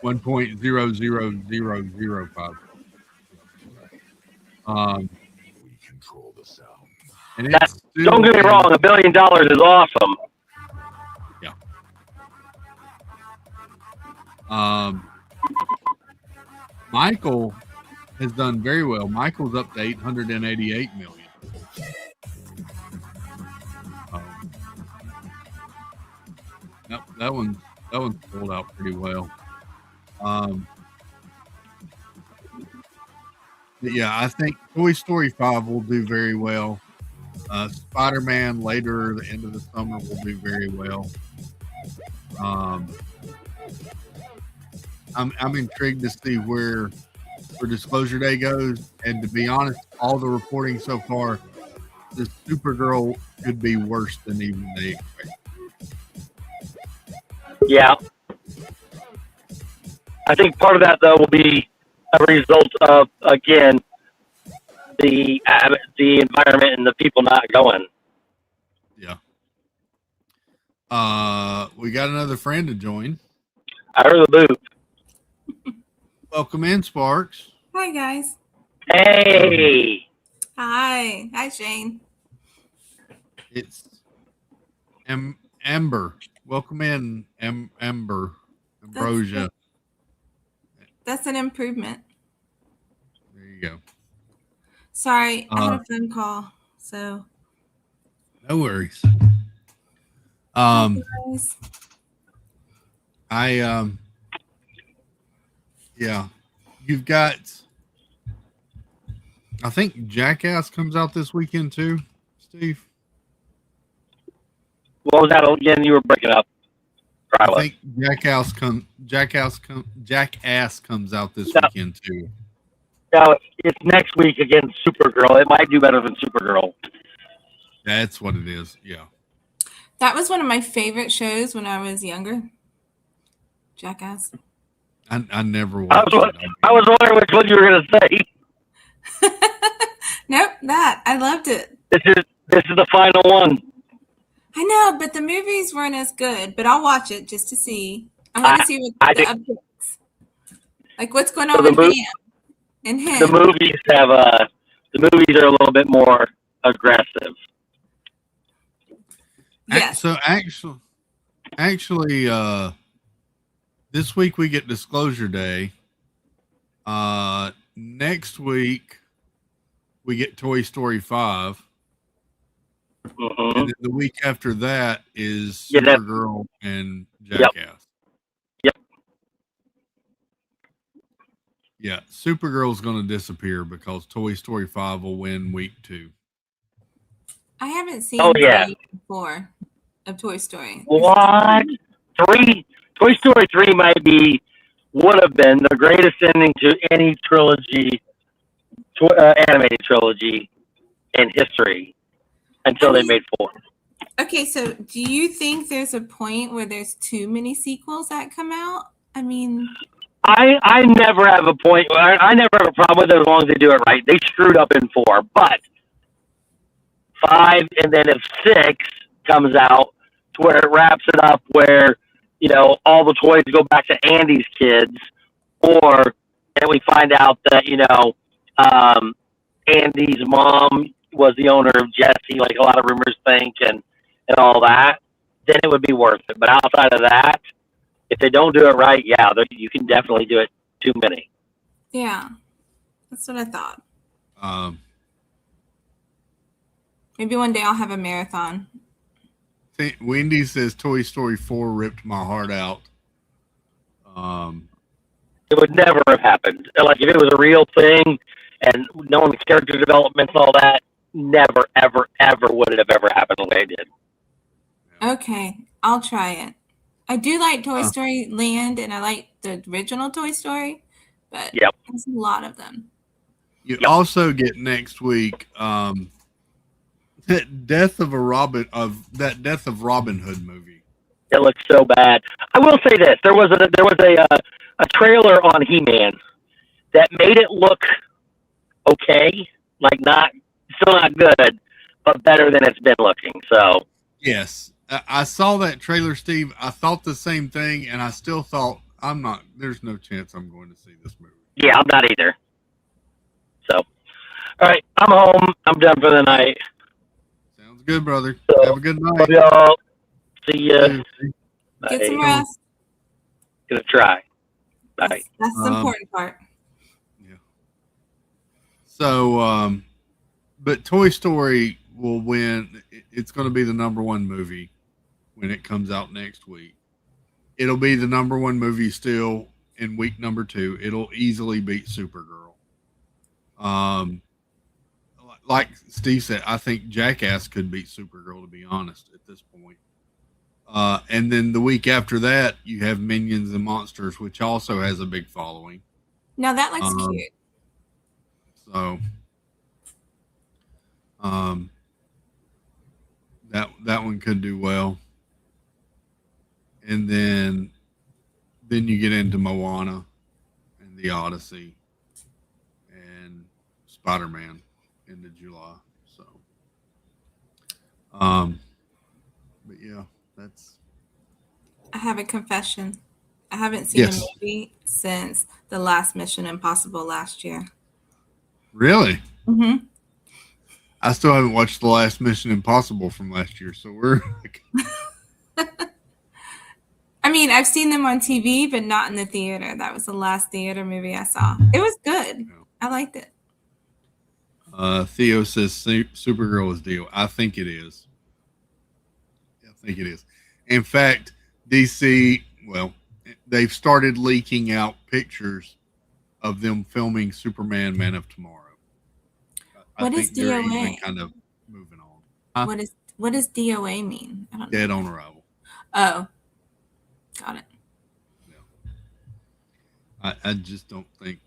1.00005. We control the sound. And don't get me wrong, $1 billion is awesome. Yeah. Michael has done very well. Michael's up to 888 million. That one's pulled out pretty well. But yeah, I think Toy Story 5 will do very well. Spider-Man later, the end of the summer, will do very well. I'm intrigued to see where Disclosure Day goes, and to be honest, all the reporting so far, the Supergirl could be worse than even they expect. Yeah, I think part of that though will be a result of again the environment and the people not going. Yeah. We got another friend to join. I heard the boot. Welcome in, Sparks. Hi, guys. Hey. Hi. Hi, Shane. It's Amber. Welcome in, Amber. Ambrosia. That's an improvement. There you go. Sorry, I had a phone call, so. No worries. Yeah, you've got, I think Jackass comes out this weekend too, Steve. What was that again? You were breaking up. I think Jackass comes out this weekend too. No, it's next week against Supergirl. It might do better than Supergirl. That's what it is. Yeah. That was one of my favorite shows when I was younger. Jackass. I never watched it. I was wondering which one you were going to say. Nope, that. I loved it. This is the final one. I know, but the movies weren't as good. But I'll watch it just to see. I want to see what the updates. Like what's going on with Bam and him. The movies are a little bit more aggressive. Yes. So actually, this week we get Disclosure Day. Next week we get Toy Story 5. And then the week after that is Supergirl and Jackass. Yep. Yeah, Supergirl's going to disappear because Toy Story 5 will win week 2. I haven't seen 4 of Toy Story. What? Toy Story 3 would have been the greatest ending to any trilogy, animated trilogy in history until they made 4. Okay, so do you think there's a point where there's too many sequels that come out? I mean, I never have a point. I never have a problem with it as long as they do it right. They screwed up in 4, but 5, and then if 6 comes out to where it wraps it up, where all the toys go back to Andy's kids, or and we find out that Andy's mom was the owner of Jesse, like a lot of rumors think, and all that, then it would be worth it. But outside of that, if they don't do it right, yeah, you can definitely do it too many. Yeah, that's what I thought. Maybe one day I'll have a marathon. Wendy says Toy Story 4 ripped my heart out. It would never have happened. Like, if it was a real thing and knowing the character development and all that, never, ever, ever would it have ever happened the way it did. Okay, I'll try it. I do like Toy Story Land, and I like the original Toy Story, but there's a lot of them. You also get next week that Death of Robin Hood movie. It looks so bad. I will say this: there was a trailer on He-Man that made it look okay, like still not good, but better than it's been looking. So yes. I saw that trailer, Steve. I thought the same thing, and I still thought, there's no chance I'm going to see this movie. Yeah, I'm not either. So, all right, I'm home. I'm done for the night. Sounds good, brother. So, have a good night. Love y'all. See ya. Get some rest. Gonna try. Bye. That's the important part. Yeah. So, but Toy Story will win. It's going to be the number 1 movie when it comes out next week. It'll be the number 1 movie still in week number 2. It'll easily beat Supergirl. Like Steve said, I think Jackass could beat Supergirl, to be honest, at this point. And then the week after that, you have Minions and Monsters, which also has a big following. Now that looks cute. So, that one could do well. And then you get into Moana and the Odyssey and Spider-Man into July. So, but yeah, that's. I have a confession. I haven't seen a movie since the last Mission Impossible last year. Really? Mm-hmm. I still haven't watched the last Mission Impossible from last year, so we're. I mean, I've seen them on TV, but not in the theater. That was the last theater movie I saw. It was good. I liked it. Theo says Supergirl is deal. I think it is. In fact, DC, they've started leaking out pictures of them filming Superman Man of Tomorrow. What is DOA? Kind of moving on. Huh? What does DOA mean? I don't know. Dead on Arrival. Oh, got it. Yeah. I just don't think.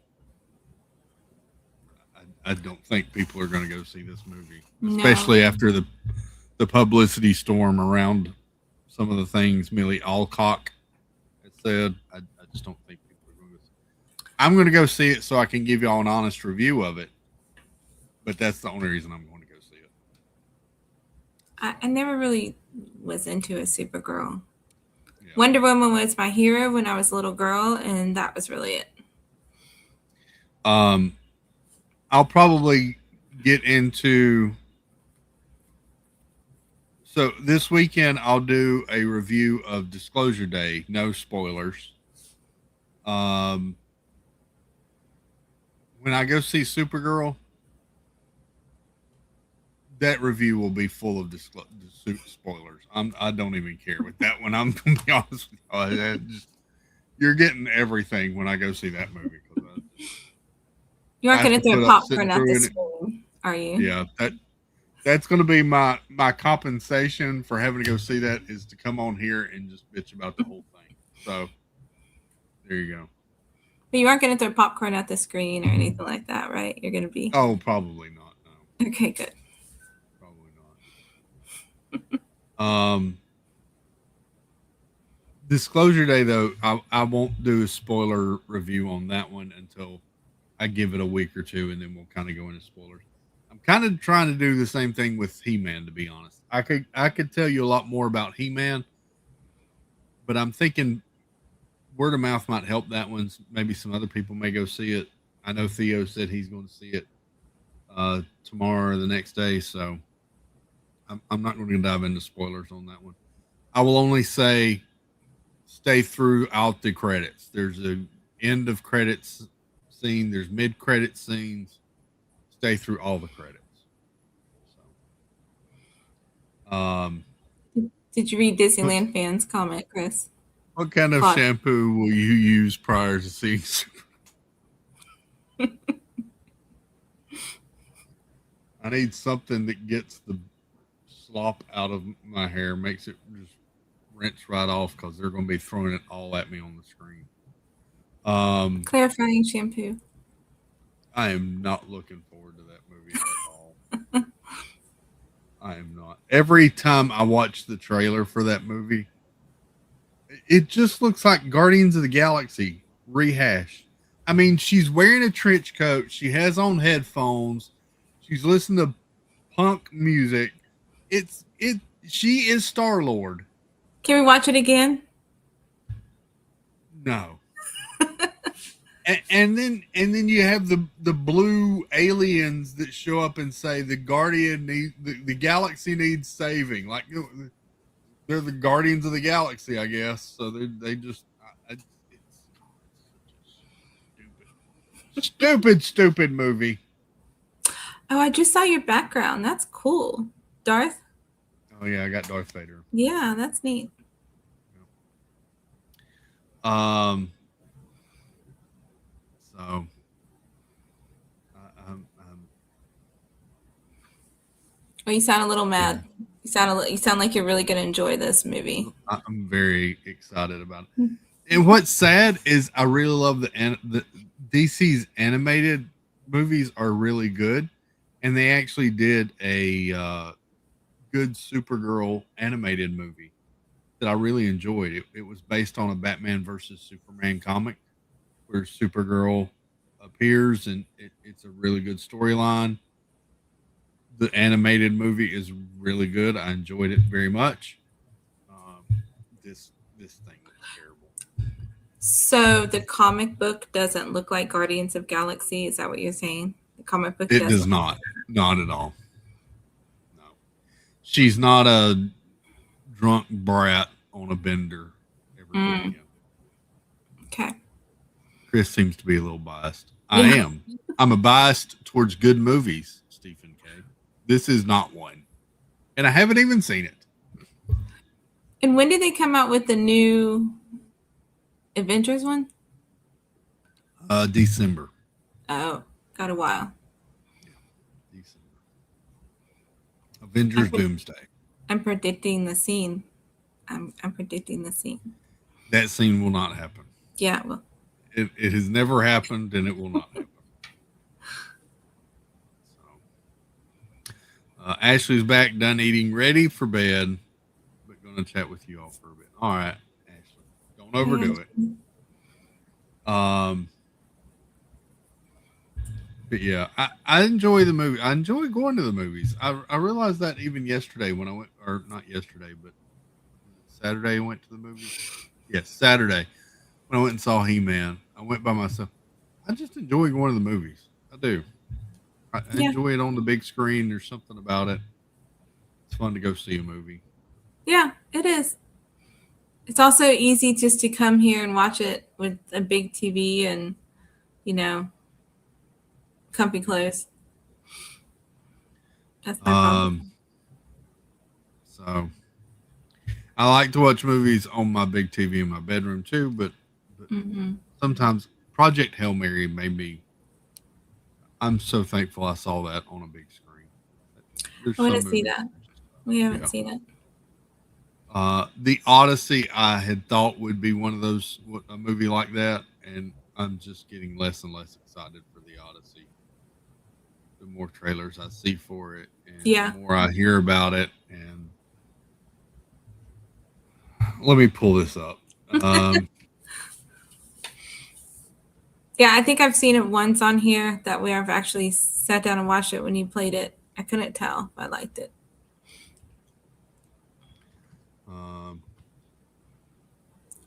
I don't think people are going to go see this movie, especially after the publicity storm around some of the things Millie Alcock has said. I just don't think people are going to. I'm going to go see it so I can give y'all an honest review of it. But that's the only reason I'm going to go see it. I never really was into a Supergirl. Yeah. Wonder Woman was my hero when I was a little girl, and that was really it. I'll probably get into. So this weekend, I'll do a review of Disclosure Day. No spoilers. When I go see Supergirl, that review will be full of spoilers. I don't even care with that one. I'm going to be honest with you. You're getting everything when I go see that movie. You aren't going to throw popcorn at the screen, are you? Yeah, That's going to be my compensation for having to go see that is to come on here and just bitch about the whole thing. So there you go. But you aren't going to throw popcorn at the screen or anything like that, right? You're going to be. Oh, probably not. No. Okay, good. Probably not. Disclosure Day, though, I won't do a spoiler review on that one until I give it a week or two, and then we'll kind of go into spoilers. I'm kind of trying to do the same thing with He-Man, to be honest. I could tell you a lot more about He-Man, but I'm thinking word of mouth might help that one. Maybe some other people may go see it. I know Theo said he's going to see it tomorrow or the next day, so I'm not going to dive into spoilers on that one. I will only say stay throughout the credits. There's a end of credits scene. There's mid credit scenes. Stay through all the credits. So, did you read Disneyland fans' comment, Chris? What kind of shampoo will you use prior to seeing Super? I need something that gets the slop out of my hair, makes it just rinse right off, because they're going to be throwing it all at me on the screen. Clarifying shampoo. I am not looking forward to that movie at all. I am not. Every time I watch the trailer for that movie, it just looks like Guardians of the Galaxy rehashed. I mean, she's wearing a trench coat. She has on headphones. She's listening to punk music. She is Star-Lord. Can we watch it again? No. and then you have the blue aliens that show up and say the galaxy needs saving. Like, they're the Guardians of the Galaxy, I guess. So they just it's stupid movie. Oh, I just saw your background. That's cool, Darth. Oh yeah, I got Darth Vader. Yeah, that's neat. So, Oh, you sound a little mad. You sound like you're really going to enjoy this movie. I'm very excited about it. And what's sad is I really love the DC's animated movies are really good, and they actually did a good Supergirl animated movie that I really enjoyed. It was based on a Batman versus Superman comic where Supergirl appears, and it's a really good storyline. The animated movie is really good. I enjoyed it very much. This thing was terrible. So the comic book doesn't look like Guardians of Galaxy. Is that what you're saying? The comic book does not at all. No, she's not a drunk brat on a bender every weekend. Okay. Chris seems to be a little biased. I am. I'm a biased towards good movies, Stephen K. This is not one, and I haven't even seen it. And when did they come out with the new Avengers one? December. Oh, got a while. Yeah, December. Avengers Doomsday. I'm predicting the scene. I'm predicting the scene. That scene will not happen. Yeah, well. It has never happened, and it will not happen. So, Ashley's back, done eating, ready for bed, but going to chat with you all for a bit. All right, Ashley, don't overdo it. But yeah, I enjoy the movie. I enjoy going to the movies. I realized that even yesterday when I went, or not yesterday, but Saturday I went to the movies. Yes, Saturday when I went and saw He-Man. I went by myself. I just enjoy going to the movies. I do. I enjoy it on the big screen. There's something about it. It's fun to go see a movie. Yeah, it is. It's also easy just to come here and watch it with a big TV and, comfy clothes. That's my problem. So I like to watch movies on my big TV in my bedroom too, but sometimes Project Hail Mary made me. I'm so thankful I saw that on a big screen. There's I want to some see movies. that. We haven't Yeah. seen it. The Odyssey, I had thought would be one of those, a movie like that, and I'm just getting less and less excited for the Odyssey. The more trailers I see for it, and Yeah. the more I hear about it, and let me pull this up. Yeah, I think I've seen it once on here that way I've actually sat down and watched it when you played it. I couldn't tell if I liked it.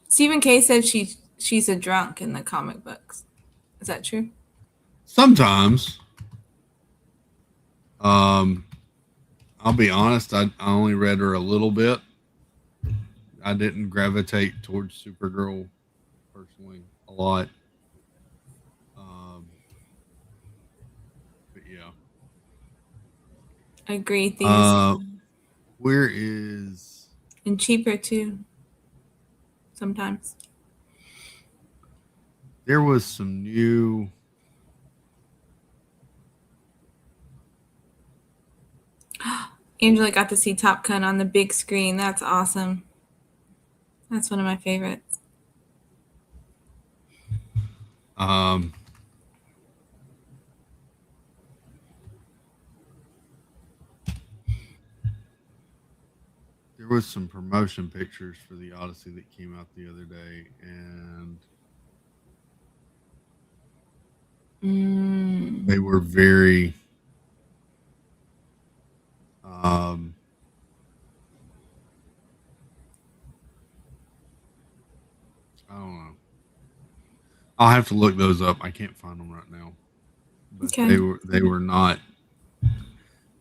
Stephen K said she's a drunk in the comic books. Is that true? Sometimes. I'll be honest, I only read her a little bit. I didn't gravitate towards Supergirl personally a lot. But yeah. I agree. Things where is and cheaper too. Sometimes. There was some new Angela got to see Top Gun on the big screen. That's awesome. That's one of my favorites. There was some promotion pictures for the Odyssey that came out the other day, and they were very I don't know. I'll have to look those up. I can't find them right now. But okay. They were not.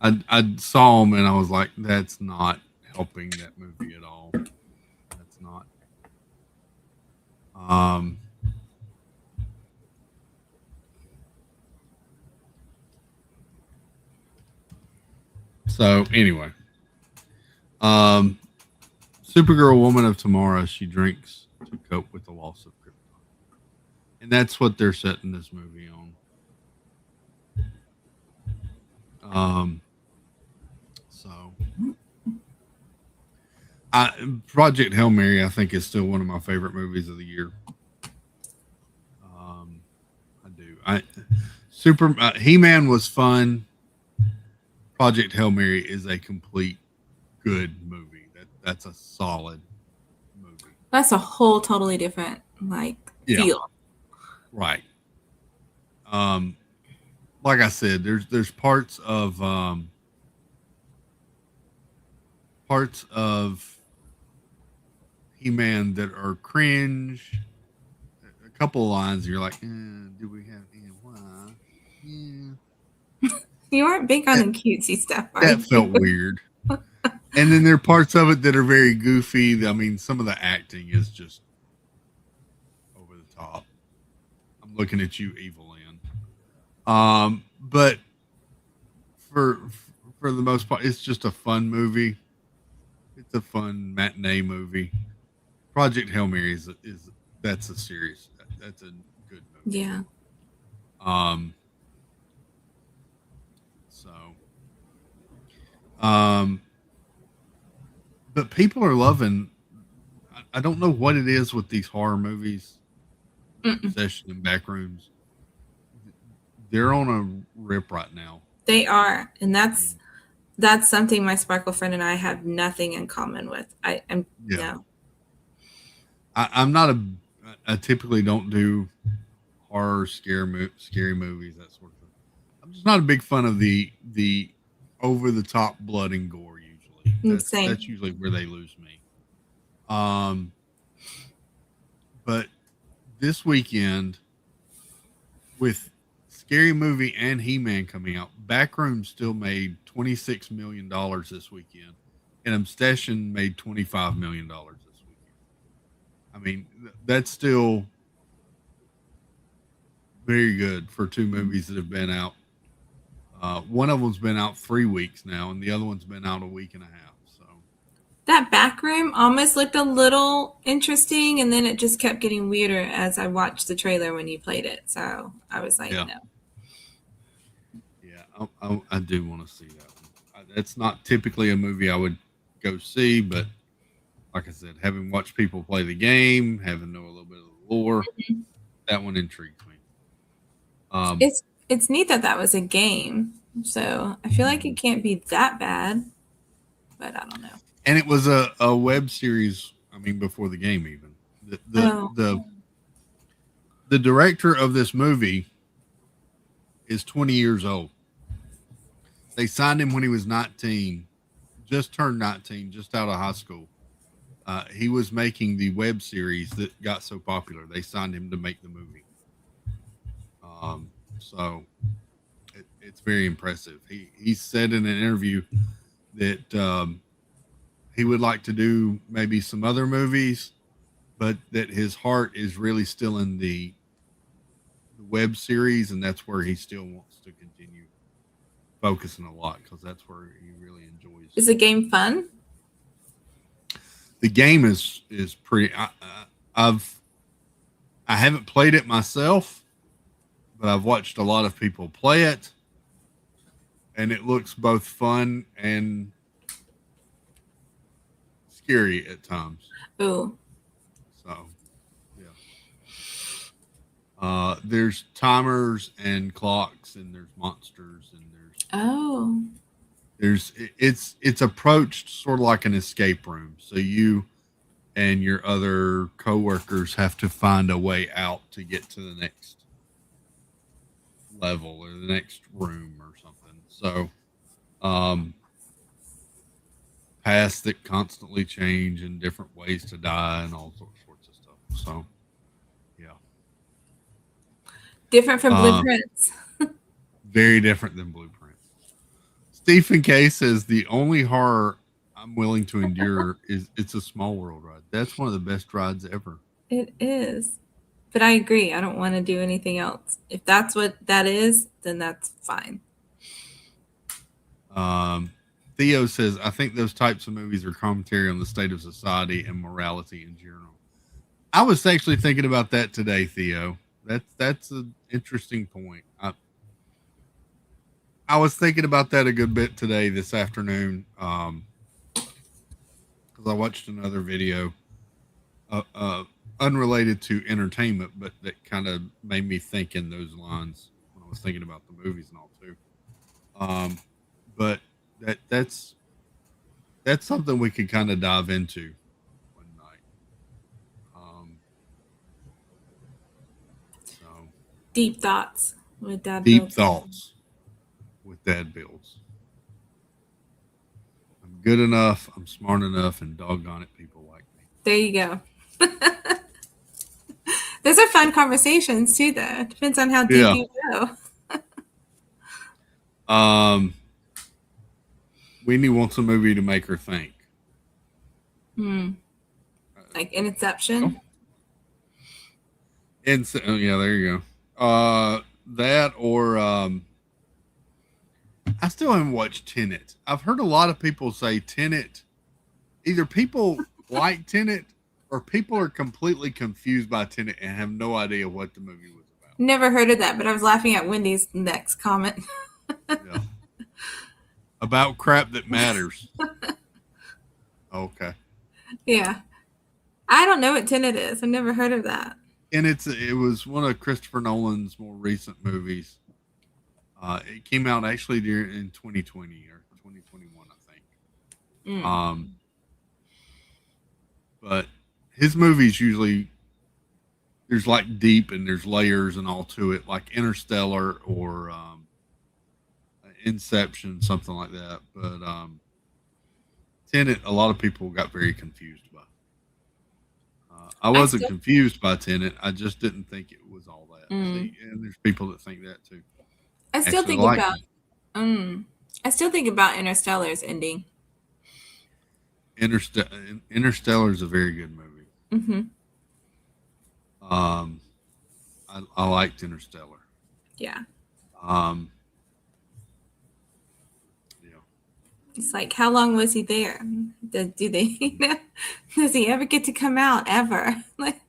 I saw them and I was like, that's not helping that movie at all. That's not. So anyway, Supergirl, Woman of Tomorrow, she drinks to cope with the loss of Krypton, and that's what they're setting this movie on. So, Project Hail Mary, I think, is still one of my favorite movies of the year. I do. He-Man was fun. Project Hail Mary is a complete good movie. That's a solid movie. That's a whole totally different feel. Right. Like I said, there's parts of He-Man that are cringe. A couple of lines you're like, do we have why? Yeah. You aren't big on the cutesy stuff, are That you? felt weird. And then there are parts of it that are very goofy. I mean, some of the acting is just over the top. I'm looking at you, Evil Lynn. But for the most part, it's just a fun movie. It's a fun matinee movie. Project Hail Mary that's a serious. That's a good movie. Yeah. But people are loving. I don't know what it is with these horror movies, Possession and Backrooms. They're on a rip right now. They are, and that's something my Sparkle friend and I have nothing in common with. No. I'm not I typically don't do horror, scary movies, that sort of thing. I'm just not a big fan of the over the top blood and gore. Usually, that's usually where they lose me. But this weekend, with Scary Movie and He-Man coming out, Backrooms still made $26 million this weekend, and Obsession made $25 million this weekend. I mean, that's still very good for two movies that have been out. One of them's been out 3 weeks now, and the other one's been out a week and a half. So that Backroom almost looked a little interesting, and then it just kept getting weirder as I watched the trailer when you played it. So I was like, no. Yeah, I do want to see that one. That's not typically a movie I would go see, but like I said, having watched people play the game, having know a little bit of the lore, that one intrigues me. It's neat that was a game, so I feel like it can't be that bad, but I don't know. And it was a web series. I mean, before the game even. The director of this movie is 20 years old. They signed him when he was 19, just turned 19, just out of high school. He was making the web series that got so popular. They signed him to make the movie. So it's very impressive. He said in an interview that he would like to do maybe some other movies, but that his heart is really still in the web series, and that's where he still wants to continue focusing a lot, because that's where he really enjoys. Is the game fun? The game is pretty. I haven't played it myself, but I've watched a lot of people play it, and it looks both fun and scary at times. Ooh. So, yeah. There's timers and clocks, and there's monsters, and it's approached sort of like an escape room. So you and your other coworkers have to find a way out to get to the next level or the next room or something. So, paths that constantly change and different ways to die and all sorts of stuff. So, yeah. Different from Blueprints. Very different than Blueprints. Stephen K says the only horror I'm willing to endure is It's a Small World ride. That's one of the best rides ever. It is. But I agree. I don't want to do anything else. If that's what that is, then that's fine. Theo says, I think those types of movies are commentary on the state of society and morality in general. I was actually thinking about that today, Theo. That's an interesting point. I was thinking about that a good bit today, this afternoon, because I watched another video unrelated to entertainment, but that kind of made me think in those lines when I was thinking about the movies and all too. But that's something we could kind of dive into one night. Deep thoughts with Dad. Deep thoughts with Dad Builds. I'm good enough. I'm smart enough, and doggone it, people like me. There you go. Those are fun conversations too, though. Depends on how deep you go. Weenie wants a movie to make her think. Like Inception? Yeah, there you go. That or I still haven't watched Tenet. I've heard a lot of people say Tenet. Either people like Tenet or people are completely confused by Tenet and have no idea what the movie was about. Never heard of that, but I was laughing at Wendy's next comment. Yeah. About crap that matters. Okay. Yeah. I don't know what Tenet is. I've never heard of that. And it was one of Christopher Nolan's more recent movies. It came out actually in 2020 or 2021, I think. But his movies usually, there's like deep and there's layers and all to it, like Interstellar or Inception, something like that. But Tenet, a lot of people got very confused by. I wasn't confused by Tenet. I just didn't think it was all that. See, and there's people that think that too. I still think about Interstellar's ending. Interstellar is a very good movie. I liked Interstellar. Yeah. It's like, how long was he there? Do they, does he ever get to come out ever? Like,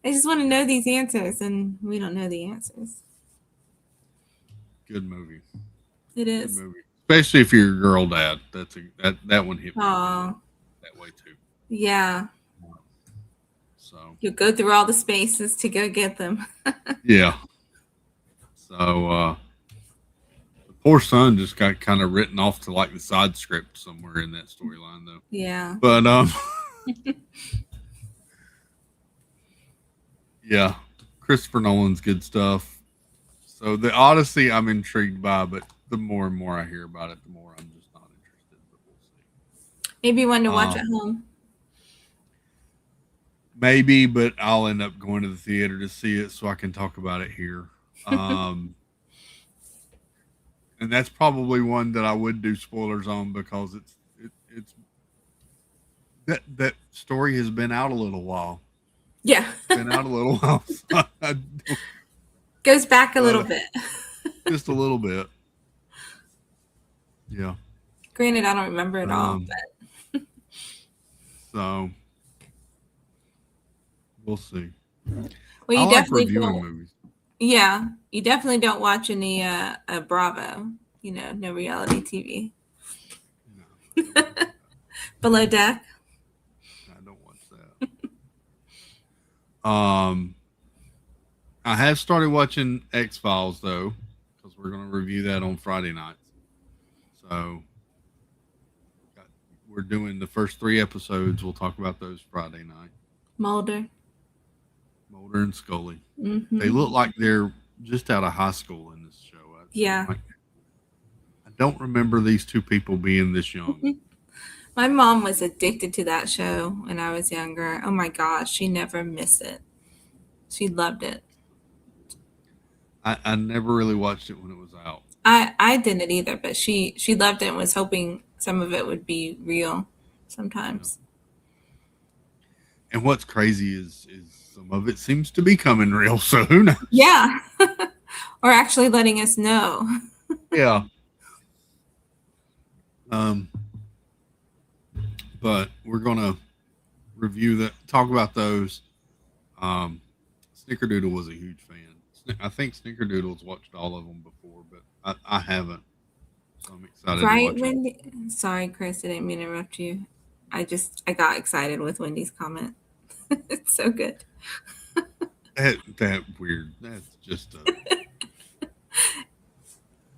I just want to know these answers, and we don't know the answers. Good movie. It is. Good movie. Especially if you're a girl dad. That one hit me Oh, that way too. yeah. So You go through all the spaces to go get them. yeah. So the poor son just got kind of written off to like the side script somewhere in that storyline though. Yeah. But yeah, Christopher Nolan's good stuff. So the Odyssey I'm intrigued by, but the more and more I hear about it, the more I'm just not interested. But we'll see. Maybe one to watch at home. Maybe, but I'll end up going to the theater to see it so I can talk about it here. And that's probably one that I would do spoilers on because it's that story has been out a little while. Yeah. Been out a little while. So Goes back a little bit. Just a little bit. Yeah. Granted, I don't remember it all, but so we'll see. well, you I like definitely reviewing don't. movies. Yeah, you definitely don't watch any Bravo. You know, no reality TV. No, Below Deck. I don't watch that. I have started watching X-Files though, because we're going to review that on Friday nights. So we're doing the first 3 episodes. We'll talk about those Friday night. Mulder and Scully. Mm-hmm. They look like they're just out of high school in this show. Yeah. I don't remember these 2 people being this young. My mom was addicted to that show when I was younger. Oh my gosh, she never missed it. She loved it. I never really watched it when it was out. I didn't either, but she loved it and was hoping some of it would be real sometimes. And what's crazy is some of it seems to be coming real. So who knows? Yeah. Or actually letting us know. Yeah. But we're gonna talk about those. Snickerdoodle was a huge fan. I think Snickerdoodle's watched all of them before, but I haven't. So I'm excited Right, to watch Wendy? Sorry, Chris, I didn't mean to interrupt you. I got excited with Wendy's comment. It's so good. that weird. That's just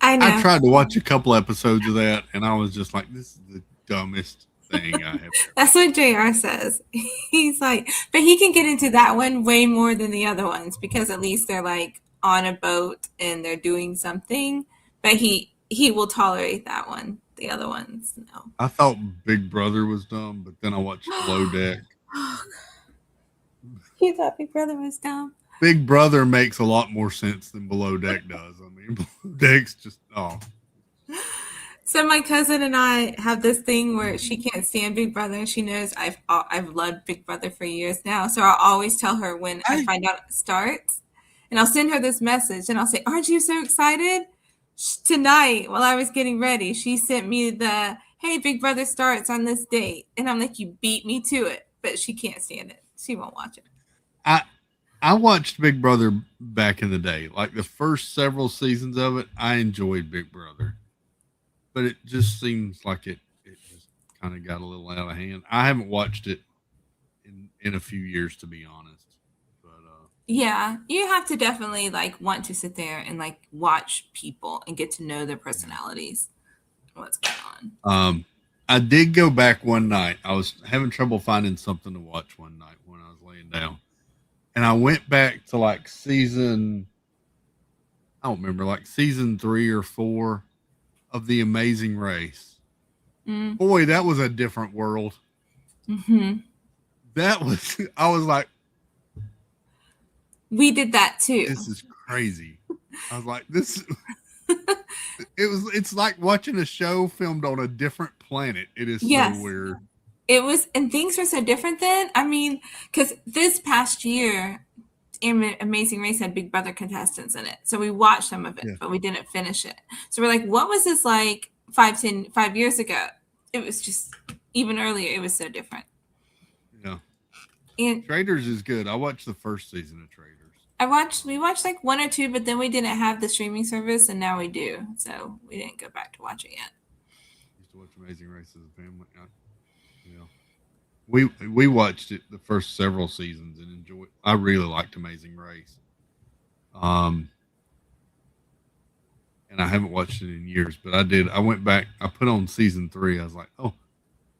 I know. I tried to watch a couple episodes of that, and I was just like, "This is the dumbest thing I have." That's what JR says. He's like, but he can get into that one way more than the other ones because at least they're like on a boat and they're doing something. But he will tolerate that one. The other ones, no. I thought Big Brother was dumb, but then I watched Below Deck. You thought Big Brother was dumb. Big Brother makes a lot more sense than Below Deck does. I mean, Below Deck's just So my cousin and I have this thing where she can't stand Big Brother, and she knows I've loved Big Brother for years now. So I'll always tell her when I find out it starts, and I'll send her this message, and I'll say, "Aren't you so excited?" Tonight, while I was getting ready, she sent me the, "Hey, Big Brother starts on this date," and I'm like, "You beat me to it," but she can't stand it. She won't watch it. I watched Big Brother back in the day. Like the first several seasons of it, I enjoyed Big Brother. But it just seems like it just kind of got a little out of hand. I haven't watched it in a few years, to be honest. But yeah, you have to definitely like want to sit there and like watch people and get to know their personalities. What's going on? I did go back one night. I was having trouble finding something to watch one night when I was laying down. And I went back to like season 3 or 4 of The Amazing Race. Boy, that was a different world. Mm-hmm. I was like, we did that too. This is crazy. I was like, it's like watching a show filmed on a different planet. It is so weird. It was, and things were so different then. I mean, because this past year, Amazing Race had Big Brother contestants in it. So we watched some of it, but we didn't finish it. So we're like, what was this like 5 years ago? It was just even earlier. It was so different. Yeah. And Traitors is good. I watched the first season of Traitors. We watched like 1 or 2, but then we didn't have the streaming service, and now we do. So we didn't go back to watch it yet. used to watch Amazing Race as a family. We watched it the first several seasons and enjoyed. I really liked Amazing Race. And I haven't watched it in years, but I did. I went back. I put on season 3. I was like, oh,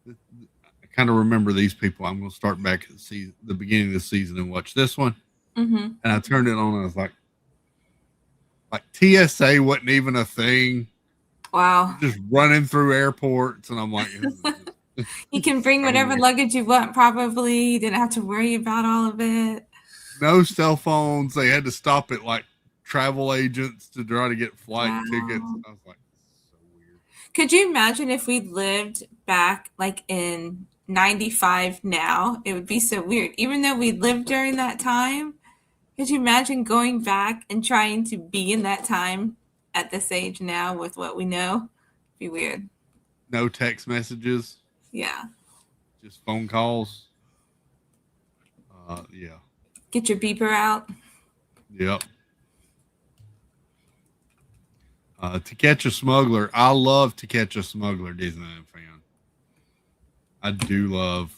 I kind of remember these people. I'm going to start back at the beginning of the season and watch this one. Mm-hmm. And I turned it on and I was like TSA wasn't even a thing. Wow. Just running through airports, and I'm like, you can bring whatever luggage you want. Probably you didn't have to worry about all of it. No cell phones. They had to stop at like travel agents to try to get flight tickets. I was like, so weird. Could you imagine if we lived back like in 95 now? It would be so weird. Even though we lived during that time, could you imagine going back and trying to be in that time at this age now with what we know? It'd be weird. No text messages. Yeah. Just phone calls. Yeah. Get your beeper out. Yep. To Catch a Smuggler. I love To Catch a Smuggler, Disneyland fan. I do love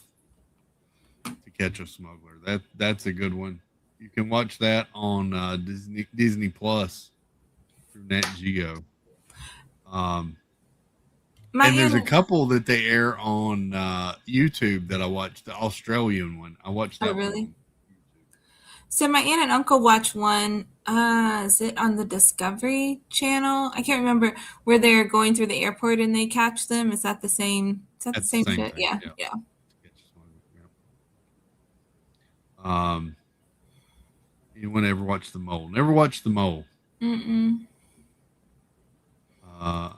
To Catch a Smuggler. That's a good one. You can watch that on Disney Plus through Nat Geo. And there's a couple that they air on YouTube that I watched. The Australian one. I watched that. Oh, really? One. So my aunt and uncle watch one. Is it on the Discovery Channel? I can't remember, where they're going through the airport and they catch them. Is that the same? Is that the same shit? Thing, yeah. Anyone ever watch The Mole? Never watched The Mole. Mm-mm. I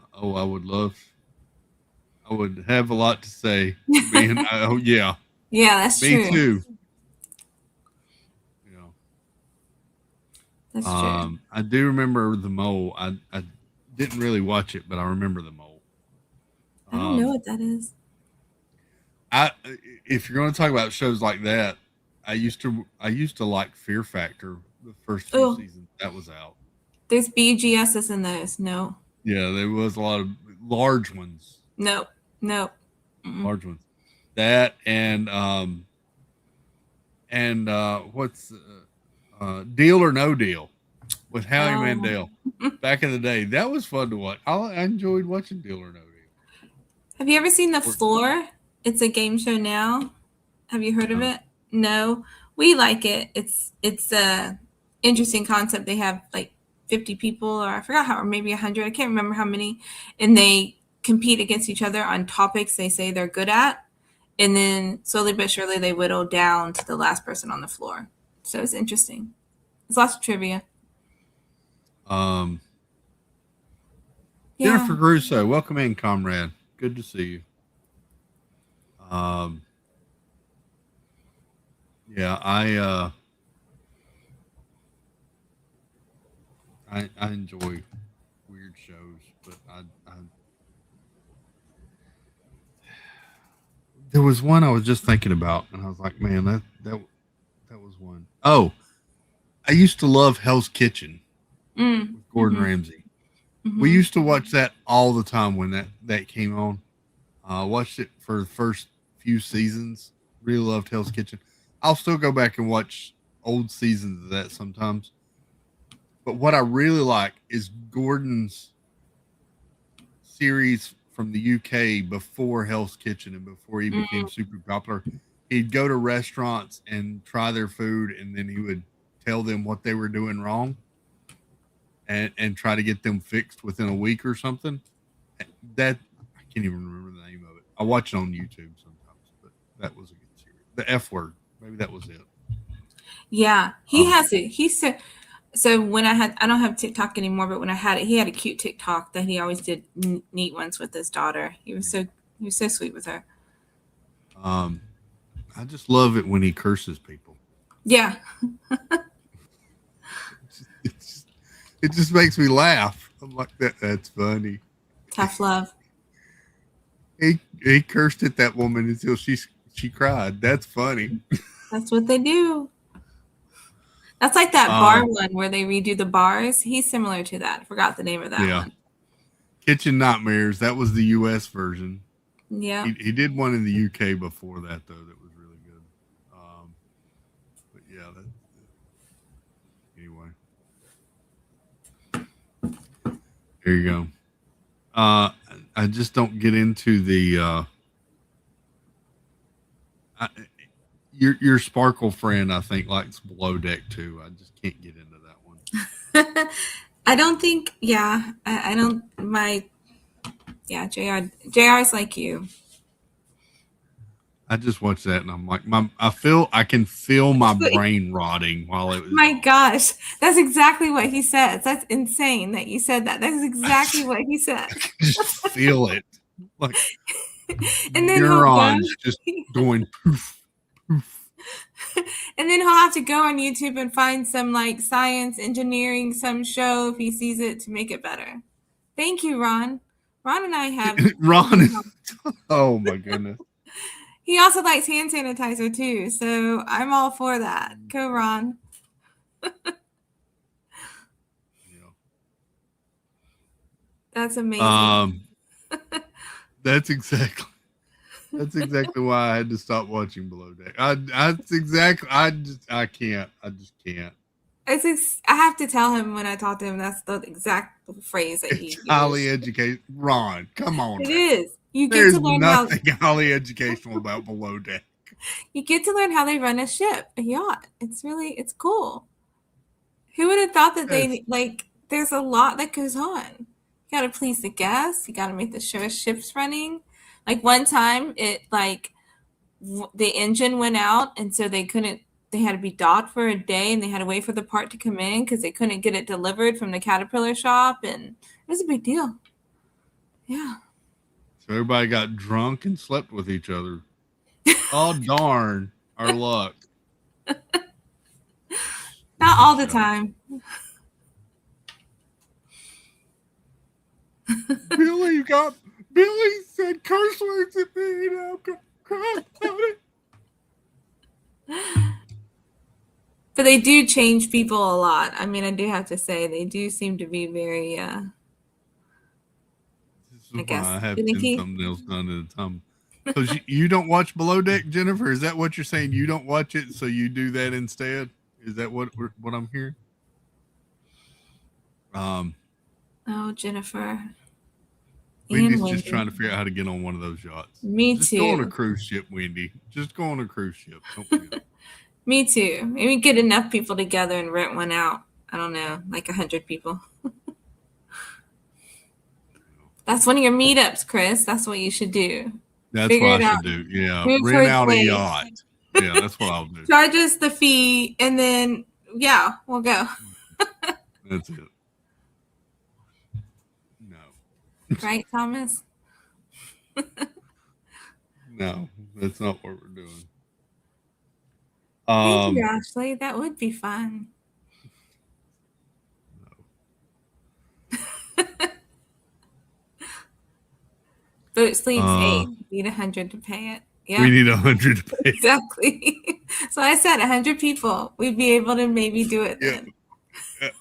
would have a lot to say. Oh yeah. Yeah, that's true. Me too. That's true. I do remember The Mole. I didn't really watch it, but I remember The Mole. I don't know what that is. If you're going to talk about shows like that, I used to like Fear Factor, the first few seasons that was out. There's BGSs in those. No. Yeah, there was a lot of large ones. Nope. Large ones. That and what's Deal or No Deal with Howie Mandel back in the day. That was fun to watch. I enjoyed watching Deal or No Deal. Have you ever seen The Floor? It's a game show now. Have you heard of it? No. We like it. It's a interesting concept. They have like 50 people, or I forgot how, or maybe 100. I can't remember how many. And they compete against each other on topics they say they're good at. And then slowly but surely they whittle down to the last person on the floor. So it's interesting. There's lots of trivia. Jennifer Russo, welcome in, comrade. Good to see you. I enjoy weird shows, but there was one I was just thinking about, and I was like, man, that was one. Oh, I used to love Hell's Kitchen with Gordon Ramsay. Mm-hmm. We used to watch that all the time when that came on. Watched it for the first few seasons. Really loved Hell's Kitchen. I'll still go back and watch old seasons of that sometimes. But what I really like is Gordon's series from the UK before Hell's Kitchen and before he became super popular. He'd go to restaurants and try their food, and then he would tell them what they were doing wrong and try to get them fixed within a week or something. That I can't even remember the name of it. I watch it on YouTube sometimes, but that was a good series. The F Word, maybe that was it. Yeah, he has it. He said. So when I don't have TikTok anymore, but when I had it, he had a cute TikTok that he always did neat ones with his daughter. He was so sweet with her. I just love it when he curses people. Yeah. it just makes me laugh. I'm like, that's funny. Tough love. He cursed at that woman until she cried. That's funny. That's what they do. That's like that bar one where they redo the bars. He's similar to that. I forgot the name of that one. Kitchen Nightmares. That was the U.S. version. Yeah. He did one in the U.K. before that, though. That was really good. But yeah, anyway. There you go. I just don't get into the your Sparkle friend. I think likes Below Deck too. I just can't get into that one. I don't think. Yeah, I don't. JR is like you. I just watched that and I'm like, I can feel my brain rotting while it was. My gosh, that's exactly what he says. That's insane that you said that. That's exactly what he said. Just feel it, like and then neurons just going poof, poof. And then he'll have to go on YouTube and find some like science, engineering, some show if he sees it to make it better. Thank you, Ron. Ron and I have Ron. Oh my goodness. He also likes hand sanitizer too, so I'm all for that. Go, Ron. That's amazing. That's exactly why I had to stop watching Below Deck. I can't. I just can't. I have to tell him when I talk to him. That's the exact phrase that he uses. Highly educated. Ron, come on. It is. You get There's to learn nothing highly educational about Below Deck. You get to learn how they run a ship, a yacht. It's cool. Who would have thought that there's a lot that goes on. You got to please the guests. You got to make the ship's running. Like one time the engine went out and so they had to be docked for a day and they had to wait for the part to come in because they couldn't get it delivered from the Caterpillar shop. And it was a big deal. Yeah. So everybody got drunk and slept with each other. Oh, darn. Our luck. Not all the time. Billy said curse words at me and I'm going to cry about it. But they do change people a lot. I mean, I do have to say they do seem to be very I have 10 thumbnails done at a time. So you don't watch Below Deck, Jennifer? Is that what you're saying? You don't watch it, so you do that instead? Is that what I'm hearing? Oh, Jennifer. Wendy's just trying to figure out how to get on one of those yachts. Me just too. Go on a cruise ship, Wendy. Just go on a cruise ship. Don't do that. Me too. Maybe get enough people together and rent one out. I don't know, like 100 people. That's one of your meetups, Chris. That's what you should do. That's what I should do. Yeah. Rent out a yacht. Yeah, that's what I'll do. Charge us the fee and then, yeah, we'll go. That's it. No. Right, Thomas? No, that's not what we're doing. Thank you, Ashley. That would be fun. No. Boat sleeps 8. We need 100 to pay it. Yeah. We need 100 to pay it. Exactly. So I said 100 people. We'd be able to maybe do it then.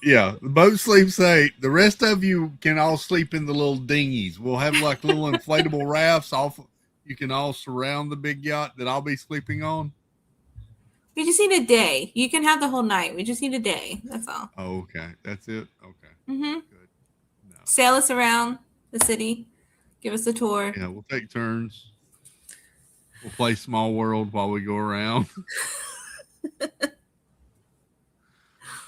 Yeah, the boat sleeps 8. The rest of you can all sleep in the little dinghies. We'll have like little inflatable rafts off. You can all surround the big yacht that I'll be sleeping on. We just need a day. You can have the whole night. We just need a day. That's all. Oh, okay. That's it? Okay. Mm-hmm. Good. No. Sail us around the city. Give us a tour. Yeah, we'll take turns. We'll play Small World while we go around.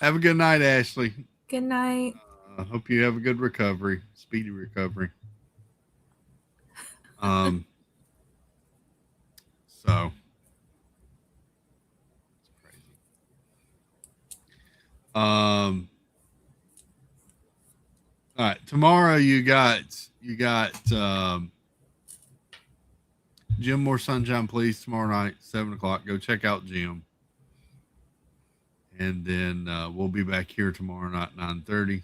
Have a good night, Ashley. Good night. Hope you have a good recovery. Speedy recovery. So it's crazy. All right. Tomorrow you got Jim More Sunshine Please tomorrow night, 7:00. Go check out Jim. And then we'll be back here tomorrow night, 9:30.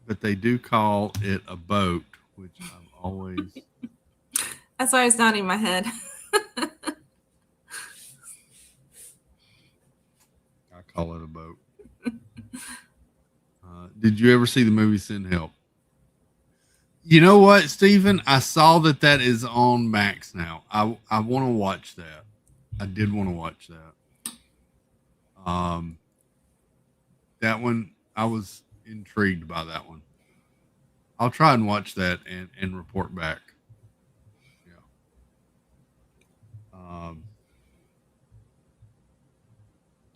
But they do call it a boat, which I've always. That's why it's nodding my head. I call it a boat. Did you ever see the movie Send Help? You know what, Stephen? I saw that is on Max now. I want to watch that. I did want to watch that. That one, I was intrigued by that one. I'll try and watch that and report back. Yeah.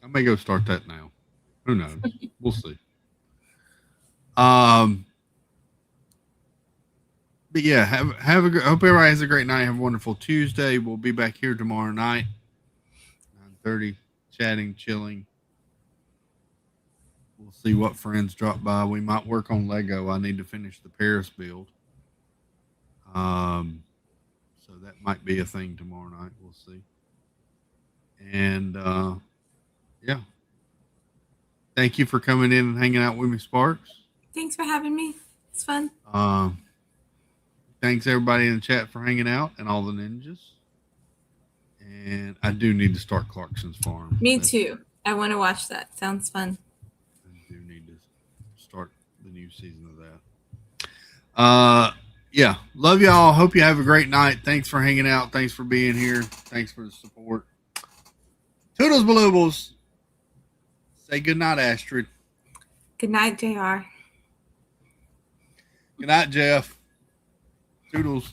I may go start that now. Who knows? We'll see. But yeah, have a good. Hope everybody has a great night. Have a wonderful Tuesday. We'll be back here tomorrow night, 9:30, chatting, chilling. We'll see what friends drop by. We might work on Lego. I need to finish the Paris build. So that might be a thing tomorrow night. We'll see. And yeah. Thank you for coming in and hanging out with me, Sparks. Thanks for having me. It's fun. Thanks everybody in the chat for hanging out and all the ninjas. And I do need to start Clarkson's Farm. Me too. I want to watch that. Sounds fun. I do need to start the new season of that. Yeah. Love y'all. Hope you have a great night. Thanks for hanging out. Thanks for being here. Thanks for the support. Toodles Baloobles. Say good night, Astrid. Good night, JR. Good night, Jeff. Toodles.